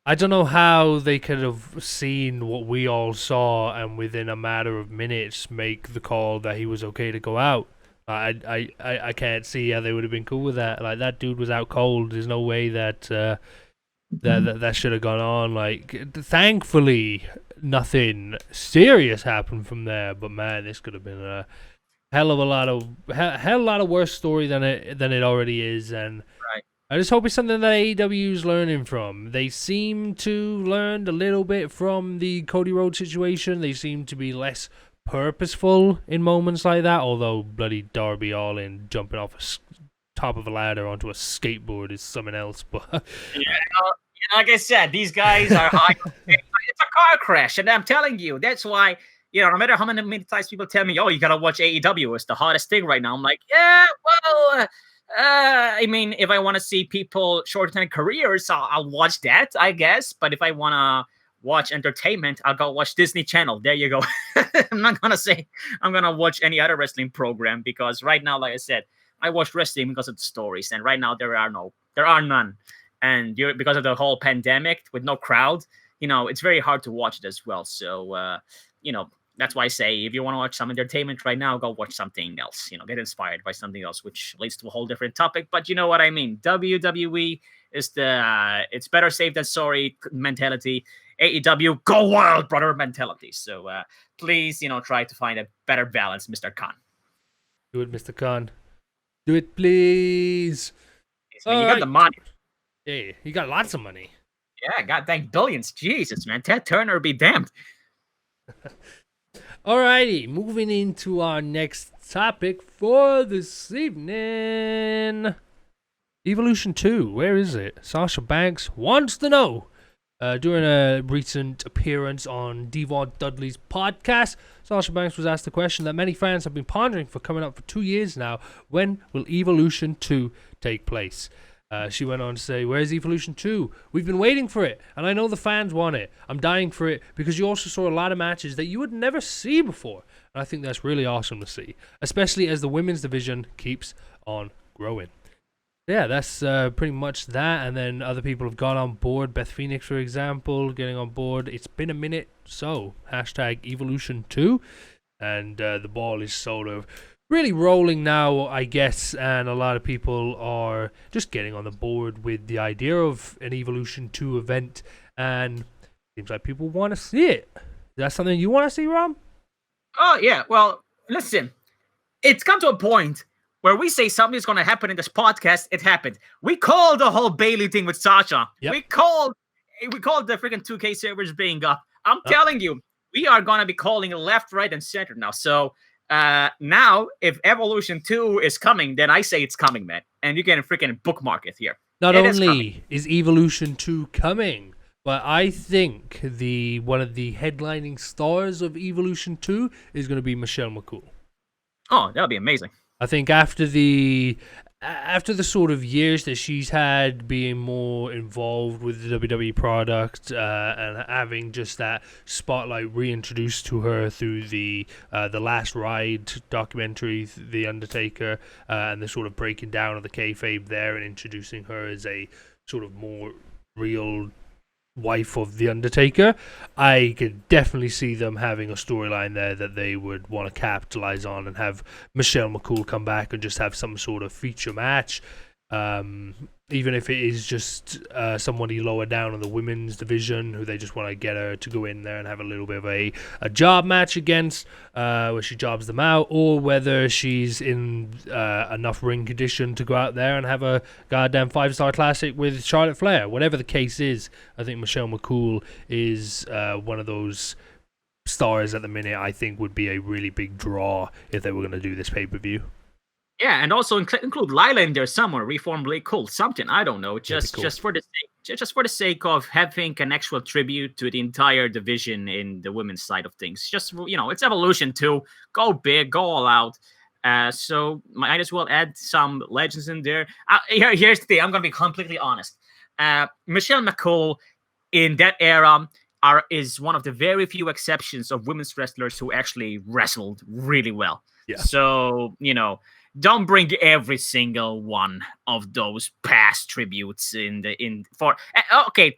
I don't know how they could have seen what we all saw and within a matter of minutes make the call that he was okay to go out. I can't see how they would have been cool with that. Like, that dude was out cold. There's no way that that should have gone on. Like, thankfully, nothing serious happened from there. But man, this could have been a hell of a lot of worse story than it already is. And right. I just hope it's something that AEW's learning from. They seem to learn a little bit from the Cody Rhodes situation. They seem to be less purposeful in moments like that. Although bloody Darby Allin jumping off top of a ladder onto a skateboard is something else. But like I said, these guys are high. It's a car crash, and I'm telling you, that's why. No matter how many times people tell me, "Oh, you gotta watch AEW. It's the hottest thing right now." I'm like, yeah, well, I mean, if I want to see people shorten careers, I'll watch that, I guess. But if I want to watch entertainment, I'll go watch Disney Channel. There you go. I'm not gonna say I'm gonna watch any other wrestling program, because right now, like I said, I watch wrestling because of the stories, and right now there are none. And because of the whole pandemic with no crowd, it's very hard to watch it as well. So, that's why I say, if you want to watch some entertainment right now, go watch something else. Get inspired by something else, which leads to a whole different topic. But you know what I mean. WWE is it's better safe than sorry mentality. AEW, go wild, brother mentality. So please, try to find a better balance, Mr. Khan. Do it, Mr. Khan. Do it, please. You got the money. Yeah, you got lots of money. Yeah, goddamn billions. Jesus, man. Ted Turner be damned. Alrighty, moving into our next topic for this evening. Evolution 2, where is it? Sasha Banks wants to know. During a recent appearance on Devon Dudley's podcast, Sasha Banks was asked the question that many fans have been pondering for coming up for 2 years now. When will Evolution 2 take place? She went on to say, where's Evolution 2? We've been waiting for it, and I know the fans want it. I'm dying for it, because you also saw a lot of matches that you would never see before. And I think that's really awesome to see, especially as the women's division keeps on growing. Yeah, that's pretty much that. And then other people have got on board. Beth Phoenix, for example, getting on board. It's been a minute, so hashtag Evolution 2. And the ball is sort of really rolling now, I guess, and a lot of people are just getting on the board with the idea of an Evolution 2 event, and it seems like people want to see it. Is that something you want to see, Rob? Oh, yeah. Well, listen, it's come to a point where we say something's going to happen in this podcast, it happened. We called the whole Bailey thing with Sasha. Yep. We called the freaking 2K servers being up. I'm telling you, we are going to be calling left, right, and center now. So now, if Evolution 2 is coming, then I say it's coming, man. And you can freaking bookmark it here. Not only is Evolution 2 coming, but I think one of the headlining stars of Evolution 2 is going to be Michelle McCool. Oh, that would be amazing. I think after the sort of years that she's had being more involved with the WWE product and having just that spotlight reintroduced to her through the Last Ride documentary, The Undertaker, and the sort of breaking down of the kayfabe there and introducing her as a sort of more real wife of The Undertaker, I could definitely see them having a storyline there that they would want to capitalize on and have Michelle McCool come back and just have some sort of feature match. Even if it is just somebody lower down in the women's division who they just want to get her to go in there and have a little bit of a job match against where she jobs them out, or whether she's in enough ring condition to go out there and have a goddamn 5-star classic with Charlotte Flair. Whatever the case is, I think Michelle McCool is one of those stars at the minute I think would be a really big draw if they were going to do this pay-per-view. Yeah, and also include Lila in there somewhere, Reform Blade Cool, something, I don't know, just for the sake of having an actual tribute to the entire division in the women's side of things. Just, it's Evolution 2, go big, go all out. So might as well add some legends in there. Here's the thing, I'm going to be completely honest. Michelle McCool in that era is one of the very few exceptions of women's wrestlers who actually wrestled really well. Yeah. So, don't bring every single one of those past tributes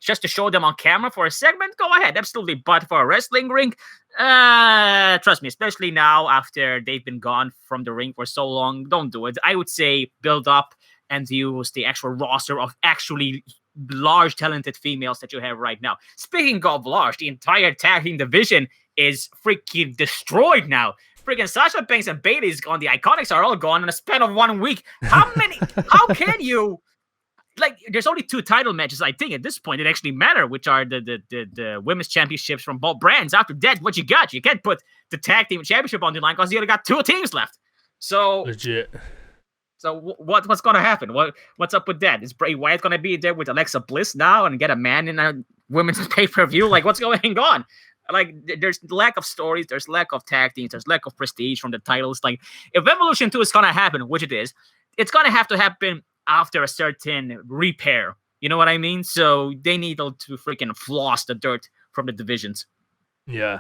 just to show them on camera for a segment. Go ahead, absolutely. But for a wrestling ring, trust me, especially now after they've been gone from the ring for so long, don't do it. I would say build up and use the actual roster of actually large, talented females that you have right now. Speaking of large, the entire tag team division is freaking destroyed now. Freaking Sasha Banks and Bayley's gone. The Iconics are all gone in a span of 1 week. How can you? There's only 2 title matches, I think, at this point that actually matter, which are the women's championships from both brands. After that, what you got? You can't put the tag team championship on the line because you only got 2 teams left. So legit. So what's gonna happen? What's up with that? Is Bray Wyatt gonna be there with Alexa Bliss now and get a man in a women's pay-per-view? What's going on? There's lack of stories, there's lack of tag teams, there's lack of prestige from the titles. If Evolution 2 is gonna happen, which it is, it's gonna have to happen after a certain repair. You know what I mean? So they need to freaking floss the dirt from the divisions. Yeah.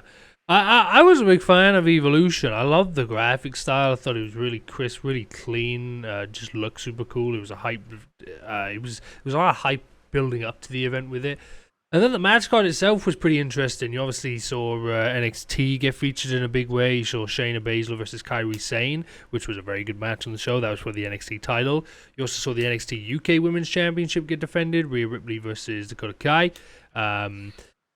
I was a big fan of Evolution. I loved the graphic style. I thought it was really crisp, really clean. Just looked super cool. It was a hype. It was a lot of hype building up to the event with it. And then the match card itself was pretty interesting. You obviously saw NXT get featured in a big way. You saw Shayna Baszler versus Kairi Sane, which was a very good match on the show. That was for the NXT title. You also saw the NXT UK Women's Championship get defended. Rhea Ripley versus Dakota Kai.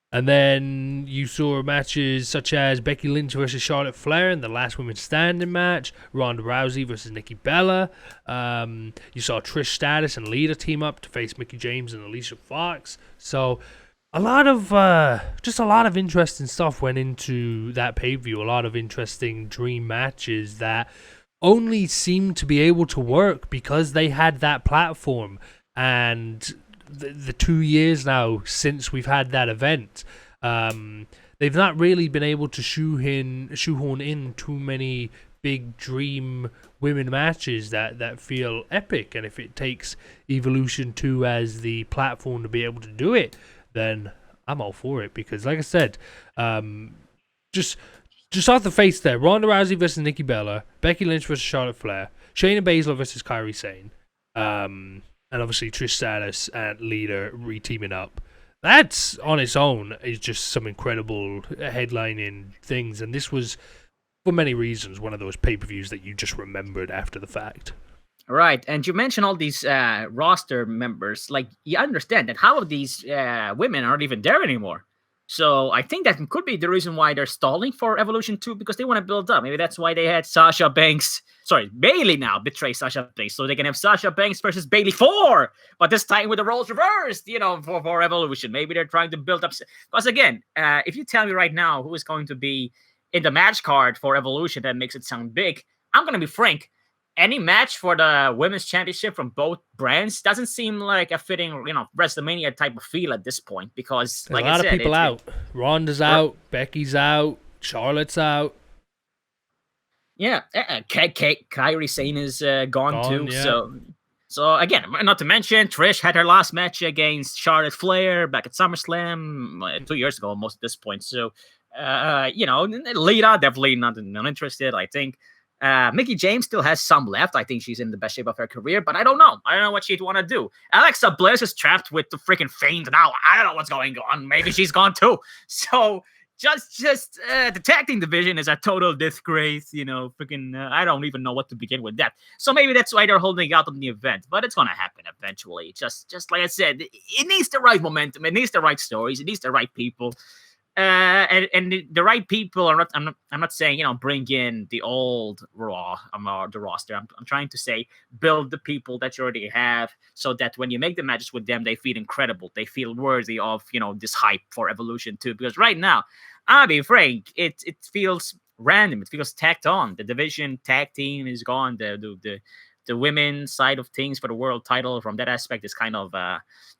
And then you saw matches such as Becky Lynch versus Charlotte Flair in the last women's standing match, Ronda Rousey versus Nikki Bella. You saw Trish Stratus and Lita team up to face Mickie James and Alicia Fox. So a lot of interesting stuff went into that pay-per-view. A lot of interesting dream matches that only seemed to be able to work because they had that platform. And the 2 years now since we've had that event, they've not really been able to shoehorn in too many big dream women matches that feel epic. And if it takes Evolution 2 as the platform to be able to do it, then I'm all for it. Because like I said, just off the face there, Ronda Rousey versus Nikki Bella, Becky Lynch versus Charlotte Flair, Shayna Baszler versus Kairi Sane, and obviously Trish Stratus and Lita re-teaming up. That's, on its own, is just some incredible headlining things. And this was, for many reasons, one of those pay-per-views that you just remembered after the fact. Right. And you mentioned all these roster members. You understand that half of these women aren't even there anymore. So I think that could be the reason why they're stalling for Evolution 2 because they want to build up. Maybe that's why they had Bailey now betray Sasha Banks so they can have Sasha Banks versus Bailey 4, but this time with the roles reversed, for Evolution. Maybe they're trying to build up. Because again, if you tell me right now who is going to be in the match card for Evolution, that makes it sound big. I'm going to be frank. Any match for the women's championship from both brands doesn't seem like a fitting, WrestleMania type of feel at this point because, like a lot of people out. Ronda's out, Becky's out, Charlotte's out. Yeah, Kairi Sane is gone too. Yeah. So again, not to mention Trish had her last match against Charlotte Flair back at SummerSlam 2 years ago, almost at this point. So, Lita definitely not interested. I think. Mickie James still has some left. I think she's in the best shape of her career, but I don't know. I don't know what she'd want to do. Alexa Bliss is trapped with the freaking Fiend now. I don't know what's going on. Maybe she's gone too. So just the tag team division is a total disgrace. I don't even know what to begin with that. So maybe that's why they're holding out on the event, but it's gonna happen eventually. Just like I said, it needs the right momentum. It needs the right stories. It needs the right people. And the right people are not. I'm not saying bring in the old Raw, the roster. I'm trying to say build the people that you already have, so that when you make the matches with them, they feel incredible. They feel worthy of this hype for Evolution 2. Because right now, I'll be frank, it feels random. It feels tacked on. The division tag team is gone. The women's side of things for the world title from that aspect is kind of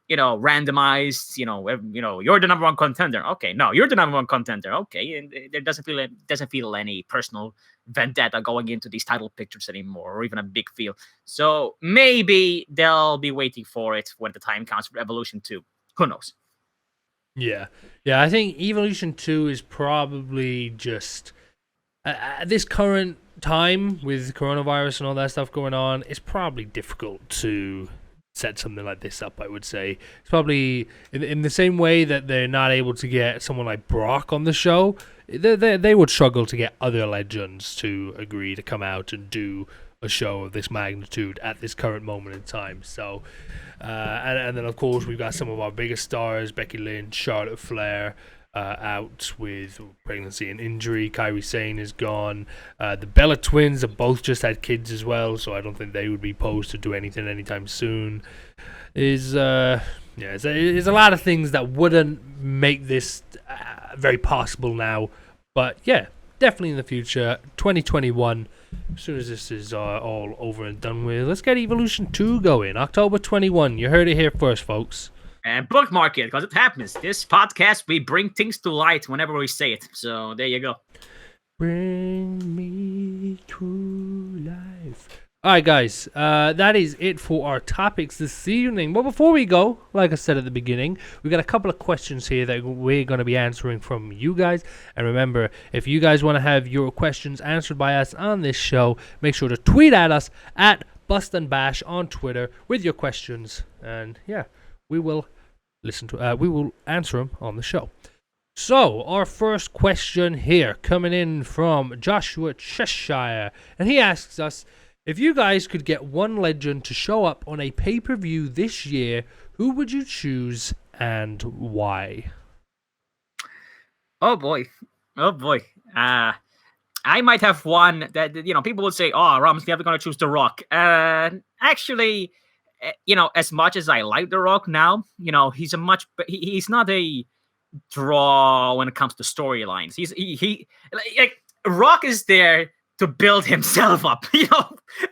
randomized. You're the number one contender. Okay, no, you're the number one contender. Okay, and there doesn't feel any personal vendetta going into these title pictures anymore, or even a big feel. So maybe they'll be waiting for it when the time comes for Evolution 2. Who knows? Yeah. I think Evolution 2 is probably just at this current time with coronavirus and all that stuff going on, it's probably difficult to set something like this up. I would say it's probably in the same way that they're not able to get someone like Brock on the show. They would struggle to get other legends to agree to come out and do a show of this magnitude at this current moment in time. So, and then of course we've got some of our biggest stars: Becky Lynch, Charlotte Flair. Out with pregnancy and injury. Kairi Sane is gone. The Bella twins have both just had kids as well, so I don't think they would be posed to do anything anytime soon. There's a lot of things that wouldn't make this very possible now, but yeah, definitely in the future, 2021. As soon as this is all over and done with, let's get Evolution 2 going. October 21. You heard it here first, folks. And bookmark it, because it happens. This podcast, we bring things to light whenever we say it. So there you go. Bring me to life. All right, guys. That is it for our topics this evening. But before we go, like I said at the beginning, we got a couple of questions here that we're going to be answering from you guys. And remember, if you guys want to have your questions answered by us on this show, make sure to tweet at us at Bust and Bash on Twitter with your questions. And yeah, we will we will answer them on the show. So, our first question here coming in from Joshua Cheshire, and he asks us, if you guys could get one legend to show up on a pay-per-view this year, who would you choose and why? Oh boy. I might have one that people would say, "Oh, Ram's never going to choose The Rock." Actually, as much as I like The Rock now, he's he's not a draw when it comes to storylines. He Rock is there to build himself up,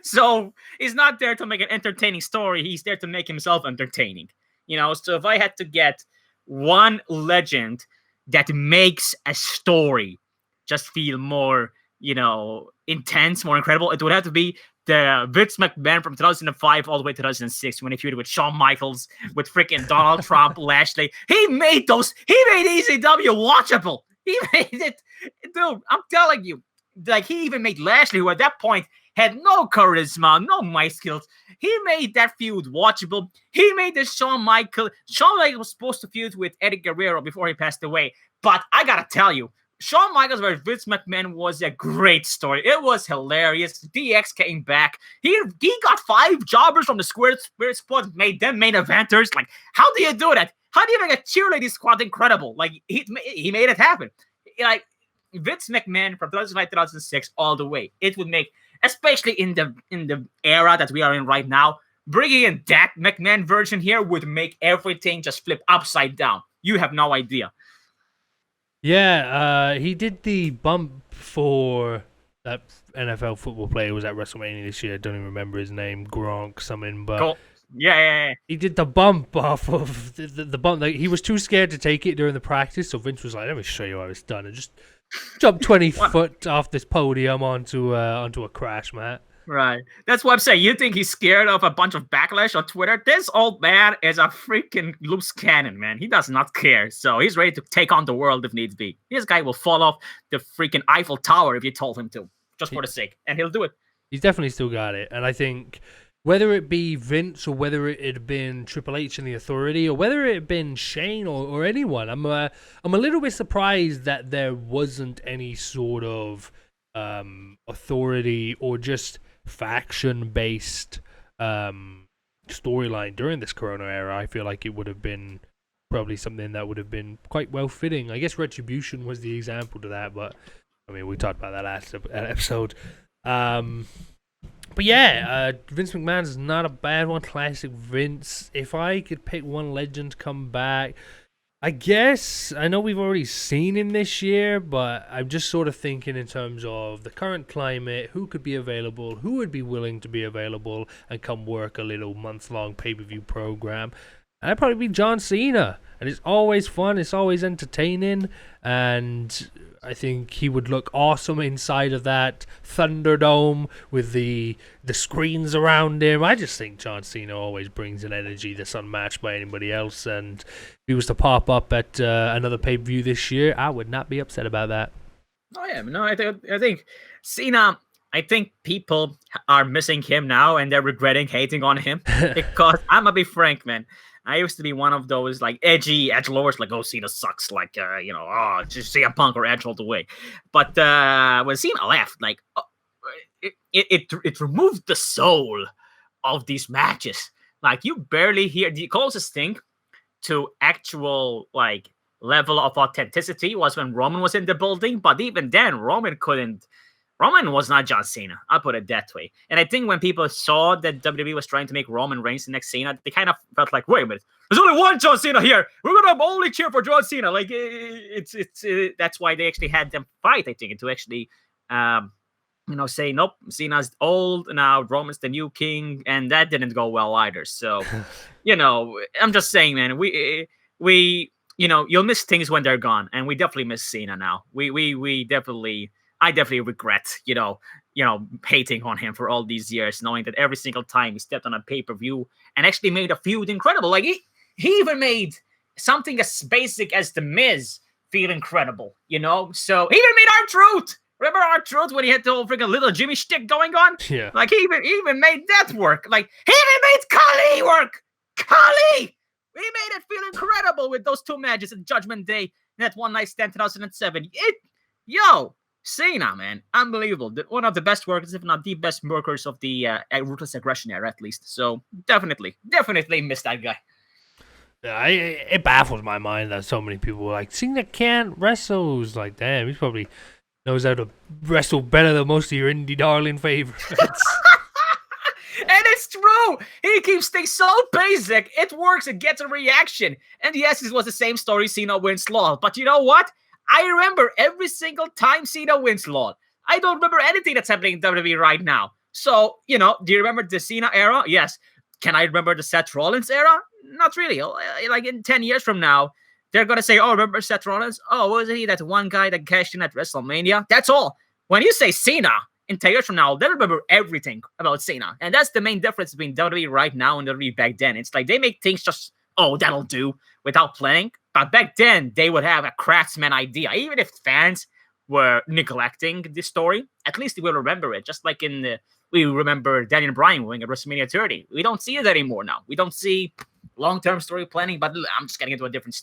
so he's not there to make an entertaining story. He's there to make himself entertaining, so if I had to get one legend that makes a story just feel more, intense, more incredible, it would have to be the Vince McMahon from 2005 all the way to 2006 when he feuded with Shawn Michaels, with freaking Donald Trump, Lashley. He made ECW watchable. He made it. Dude, I'm telling you. Like, he even made Lashley, who at that point had no charisma, no mic skills. He made that feud watchable. He made the Shawn Michaels was supposed to feud with Eddie Guerrero before he passed away. But I gotta tell you, Shawn Michaels versus Vince McMahon was a great story. It was hilarious. DX came back. He got 5 jobbers from the Square Spirit Squad, made them main eventers. Like, how do you do that? How do you make a cheerleading squad incredible? Like he made it happen. Like Vince McMahon from 2005 2006 all the way. It would make, especially in the era that we are in right now, bringing in that McMahon version here would make everything just flip upside down. You have no idea. Yeah, he did the bump for that NFL football player who was at WrestleMania this year. I don't even remember his name, Gronk something, but Cool. Yeah. he did the bump off of the bump. Like, he was too scared to take it during the practice, so Vince was like, "Let me show you how it's done," and just jumped 20 foot off this podium onto a crash mat. Right. That's what I'm saying. You think he's scared of a bunch of backlash on Twitter? This old man is a freaking loose cannon, man. He does not care. So he's ready to take on the world if needs be. This guy will fall off the freaking Eiffel Tower if you told him to, just for the sake. And he'll do it. He's definitely still got it. And I think whether it be Vince or whether it had been Triple H and the Authority or whether it had been Shane or anyone, I'm a little bit surprised that there wasn't any sort of authority or just faction-based storyline during this Corona era. I feel like it would have been probably something that would have been quite well-fitting. I guess Retribution was the example to that, but I mean, we talked about that last episode. But yeah, Vince McMahon's not a bad one. Classic Vince. If I could pick one legend to come back, I guess, I know we've already seen him this year, but I'm just sort of thinking in terms of the current climate, who could be available, who would be willing to be available and come work a little month-long pay-per-view program. And that'd probably be John Cena. And it's always fun, it's always entertaining, and I think he would look awesome inside of that Thunderdome with the screens around him. I just think John Cena always brings an energy that's unmatched by anybody else, and if he was to pop up at another pay-per-view this year, I would not be upset about that. Oh yeah, no, I think Cena. I think people are missing him now, and they're regretting hating on him because I'm gonna be frank, man. I used to be one of those like edgy edgelords, like, oh, Cena sucks, like, just CM Punk or Edge all the way. But when Cena left, like, it removed the soul of these matches. Like, you barely hear the closest thing to actual like level of authenticity was when Roman was in the building. But even then, Roman was not John Cena. I'll put it that way. And I think when people saw that WWE was trying to make Roman Reigns the next Cena, they kind of felt like, wait a minute, there's only one John Cena here. We're gonna only cheer for John Cena. Like that's why they actually had them fight. I think and to actually, say nope, Cena's old now. Roman's the new king, and that didn't go well either. So, I'm just saying, man, we you'll miss things when they're gone, and we definitely miss Cena now. I definitely regret, hating on him for all these years, knowing that every single time he stepped on a pay-per-view and actually made a feud incredible. Like he even made something as basic as The Miz feel incredible, So he even made R-Truth. Remember R-Truth when he had the whole freaking little Jimmy shtick going on? Yeah. Like he even made that work. Like he even made Khali work. Khali! He made it feel incredible with those two matches at Judgment Day and that One Night Stand 2007. Cena, man, unbelievable. One of the best workers, if not the best workers of the Ruthless Aggression era, at least. So definitely miss that guy. Yeah, it baffles my mind that so many people are like, Cena can't wrestle. It's like, damn, he probably knows how to wrestle better than most of your indie darling favorites. And it's true. He keeps things so basic. It works. It gets a reaction. And yes, it was the same story. Cena wins Law. But you know what? I remember every single time Cena wins Law. I don't remember anything that's happening in WWE right now. So, do you remember the Cena era? Yes. Can I remember the Seth Rollins era? Not really. Like in 10 years from now, they're going to say, oh, remember Seth Rollins? Oh, wasn't he that one guy that cashed in at WrestleMania? That's all. When you say Cena, in 10 years from now, they'll remember everything about Cena. And that's the main difference between WWE right now and WWE back then. It's like they make things just, oh, that'll do, without planning. But back then, they would have a craftsman idea. Even if fans were neglecting the story, at least they will remember it. Just like we remember Daniel Bryan winning at WrestleMania 30. We don't see it anymore now. We don't see long-term story planning, but I'm just getting into a different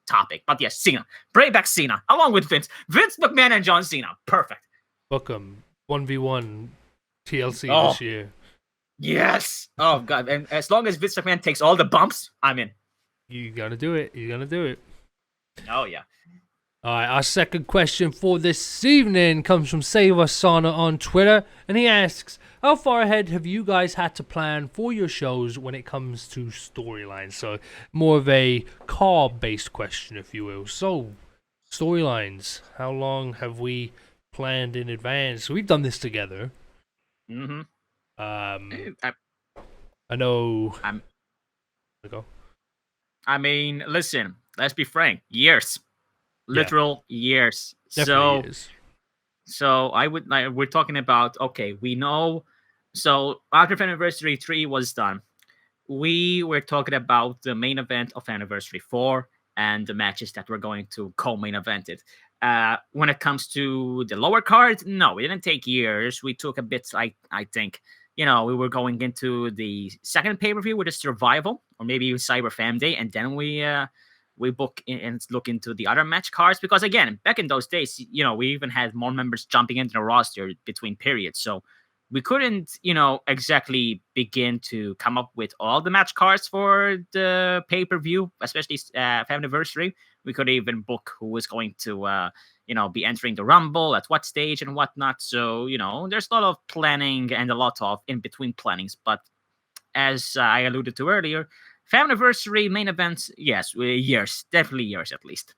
topic. But yes, Cena. Bring back Cena, along with Vince. Vince McMahon and John Cena. Perfect. Book 'em. 1v1 TLC this year. Yes. Oh, God. And as long as Vince McMahon takes all the bumps, I'm in. You gotta do it. You gotta do it. Oh yeah. All right, our second question for this evening comes from Sava Sana on Twitter, and he asks, how far ahead have you guys had to plan for your shows when it comes to storylines? So, more of a car-based question, if you will. So, storylines, how long have we planned in advance? We've done this together. Mm-hmm. I know... I'm, Go. I mean, listen, let's be frank. Years. Literal years. Definitely is. So we're talking about, okay, we know. So after Anniversary 3 was done, we were talking about the main event of Anniversary 4 and the matches that were going to co-main event it. When it comes to the lower card, no, it didn't take years. We took a bit, I think, we were going into the second pay-per-view with a Survival or maybe Cyber Fam Day, and then we book and look into the other match cards, because again, back in those days, we even had more members jumping into the roster between periods, so we couldn't exactly begin to come up with all the match cards for the pay-per-view, especially anniversary. We could even book who was going to be entering the Rumble at what stage and whatnot. So there's a lot of planning and a lot of in-between plannings, but as I alluded to earlier, Anniversary main events, yes, years, definitely years at least.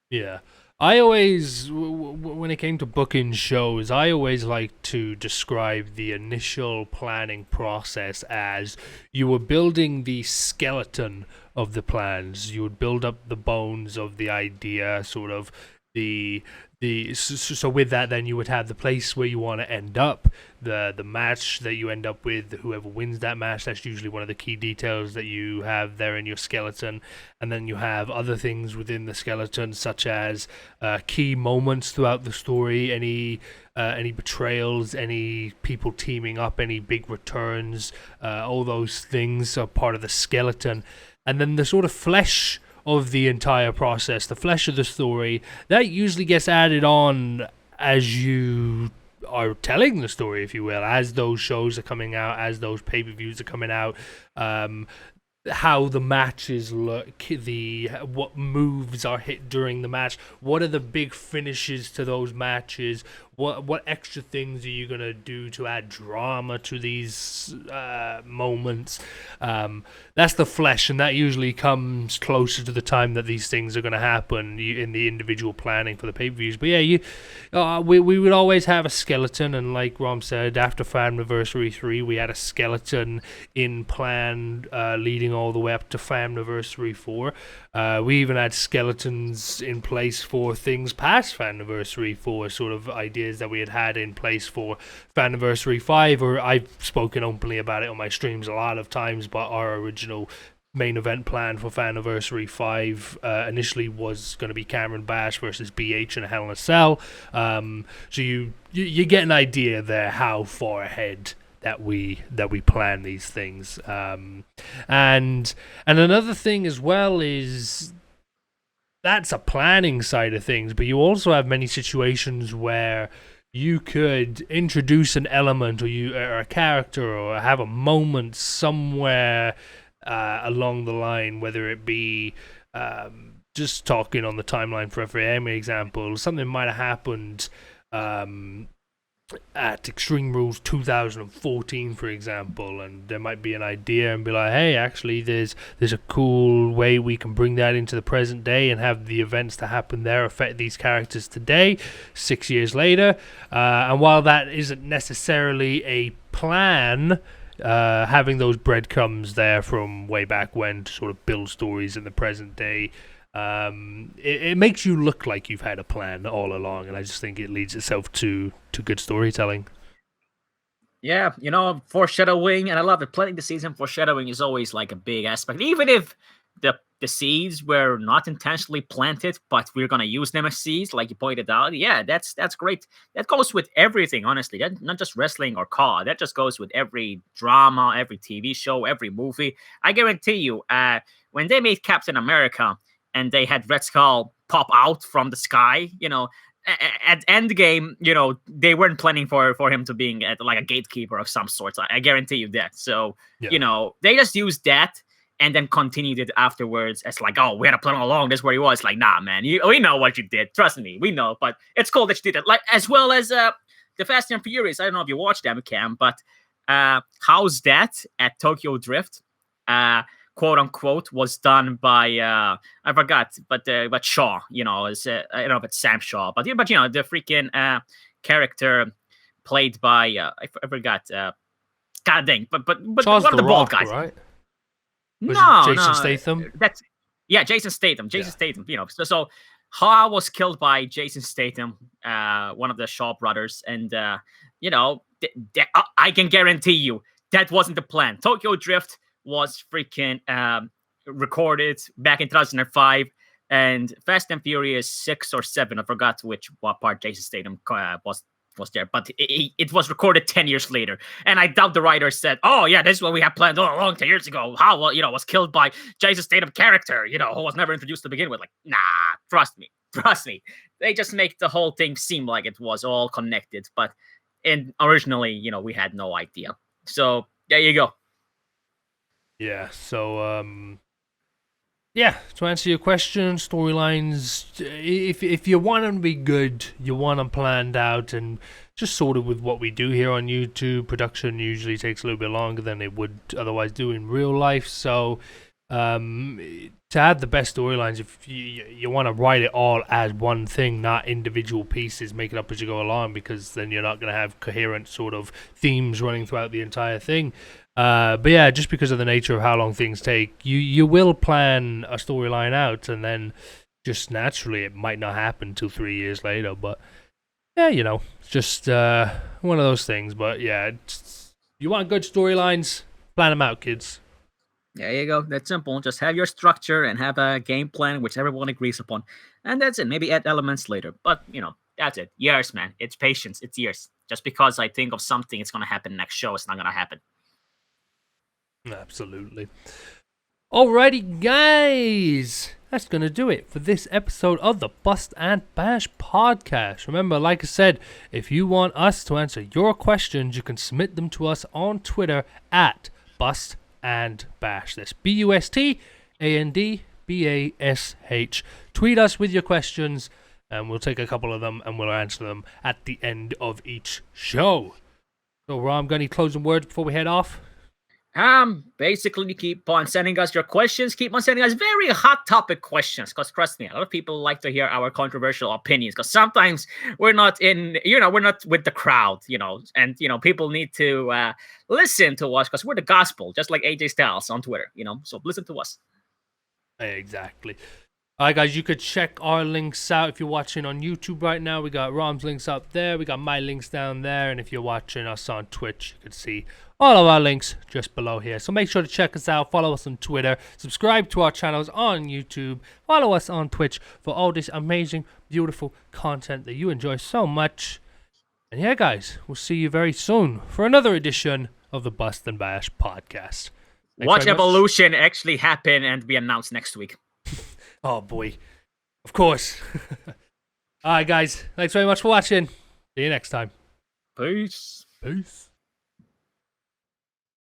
Yeah. I always, when it came to booking shows, I always like to describe the initial planning process as you were building the skeleton of the plans. You would build up the bones of the idea, sort of so with that, then you would have the place where you want to end up, the match that you end up with, whoever wins that match. That's usually one of the key details that you have there in your skeleton. And then you have other things within the skeleton, such as key moments throughout the story, any betrayals, any people teaming up, any big returns, all those things are part of the skeleton. And then the sort of flesh of the entire process, the flesh of the story, that usually gets added on as you are telling the story, if you will, as those shows are coming out, as those pay-per-views are coming out, how the matches look, what moves are hit during the match, what are the big finishes to those matches, what extra things are you gonna do to add drama to these moments. That's the flesh, and that usually comes closer to the time that these things are gonna happen in the individual planning for the pay-per-views. But yeah, we would always have a skeleton, and like Rom said, after Anniversary 3, we had a skeleton in plan leading all the way up to Anniversary 4. We even had skeletons in place for things past Anniversary 4, sort of ideas that we had in place for Anniversary 5, or I've spoken openly about it on my streams a lot of times, but our original main event plan for Anniversary 5 initially was going to be Cameron Bash versus BH in a Hell in a Cell. So you get an idea there how far ahead that we plan these things. And another thing as well is that's a planning side of things, but you also have many situations where you could introduce an element or a character or have a moment somewhere along the line, whether it be just talking on the timeline for every example, something might have happened at Extreme Rules 2014, for example, and there might be an idea and be like, hey, actually there's a cool way we can bring that into the present day and have the events that happen there affect these characters today, 6 years later. And while that isn't necessarily a plan, having those breadcrumbs there from way back when to sort of build stories in the present day, it makes you look like you've had a plan all along, and I just think it leads itself to good storytelling. Yeah, foreshadowing, and I love it. Planning the season, foreshadowing is always like a big aspect, even if the seeds were not intentionally planted, but we're gonna use them as seeds, like you pointed out. Yeah, that's great. That goes with everything, honestly. That not just wrestling or car. That just goes with every drama, every TV show, every movie. I guarantee you, when they made Captain America and they had Red Skull pop out from the sky, at Endgame, they weren't planning for him to being like a gatekeeper of some sort. I guarantee you that. So, Yeah. they just used that, and then continued it afterwards as like, oh, we had a plan all along. This is where he was. Like, nah, man, we know what you did. Trust me, we know. But it's cool that you did it. Like, as well as the Fast and Furious. I don't know if you watched them, Cam, but how's that at Tokyo Drift? Quote unquote was done by I forgot, but Shaw, I don't know if it's Sam Shaw, but the freaking character played by I forgot. God dang, but Shaw's one of the bald Rock, guys, right? No, Statham? That's Jason Statham. Statham. So Ha was killed by Jason Statham, one of the Shaw brothers, and I can guarantee you that wasn't the plan. Tokyo Drift was freaking recorded back in 2005, and Fast and Furious 6 or 7, I forgot what part Jason Statham was there, but it was recorded 10 years later. And I doubt the writer said, oh yeah, this is what we had planned all along 10 years ago. How was killed by Jason Statham character, who was never introduced to begin with. Like, nah, trust me. They just make the whole thing seem like it was all connected, but originally, we had no idea. So there you go. Yeah, so to answer your question, storylines, if you want them to be good, you want them planned out, and just sort of with what we do here on YouTube, production usually takes a little bit longer than it would otherwise do in real life. So to add the best storylines, if you want to write it all as one thing, not individual pieces, make it up as you go along, because then you're not going to have coherent sort of themes running throughout the entire thing. But yeah, just because of the nature of how long things take, you will plan a storyline out, and then just naturally it might not happen till 3 years later. But yeah, it's just one of those things. But yeah, you want good storylines, plan them out, kids. There you go. That's simple. Just have your structure and have a game plan which everyone agrees upon, and that's it. Maybe add elements later, but that's it. Years, man. It's patience. It's years. Just because I think of something, it's gonna happen next show. It's not gonna happen. Absolutely. Alrighty, guys. That's going to do it for this episode of the Bust and Bash podcast. Remember, like I said, if you want us to answer your questions, you can submit them to us on Twitter at Bust and Bash. That's BUSTANDBASH. Tweet us with your questions, and we'll take a couple of them and we'll answer them at the end of each show. So, Rom, got any closing words before we head off? Basically, keep on sending us your questions. Keep on sending us very hot topic questions, because trust me, a lot of people like to hear our controversial opinions, because sometimes we're not we're not with the crowd, and people need to listen to us, because we're the gospel, just like AJ Styles on Twitter, so listen to us. Exactly. Alright, guys, you could check our links out if you're watching on YouTube right now. We got Rom's links up there, we got my links down there, and if you're watching us on Twitch, you can see all of our links just below here. So make sure to check us out, follow us on Twitter, subscribe to our channels on YouTube, follow us on Twitch for all this amazing, beautiful content that you enjoy so much. And yeah, guys, we'll see you very soon for another edition of the Bust and Bash podcast. Thanks. Watch Evolution actually happen and be announced next week. Oh boy, of course. Alright, guys, thanks very much for watching. See you next time. Peace.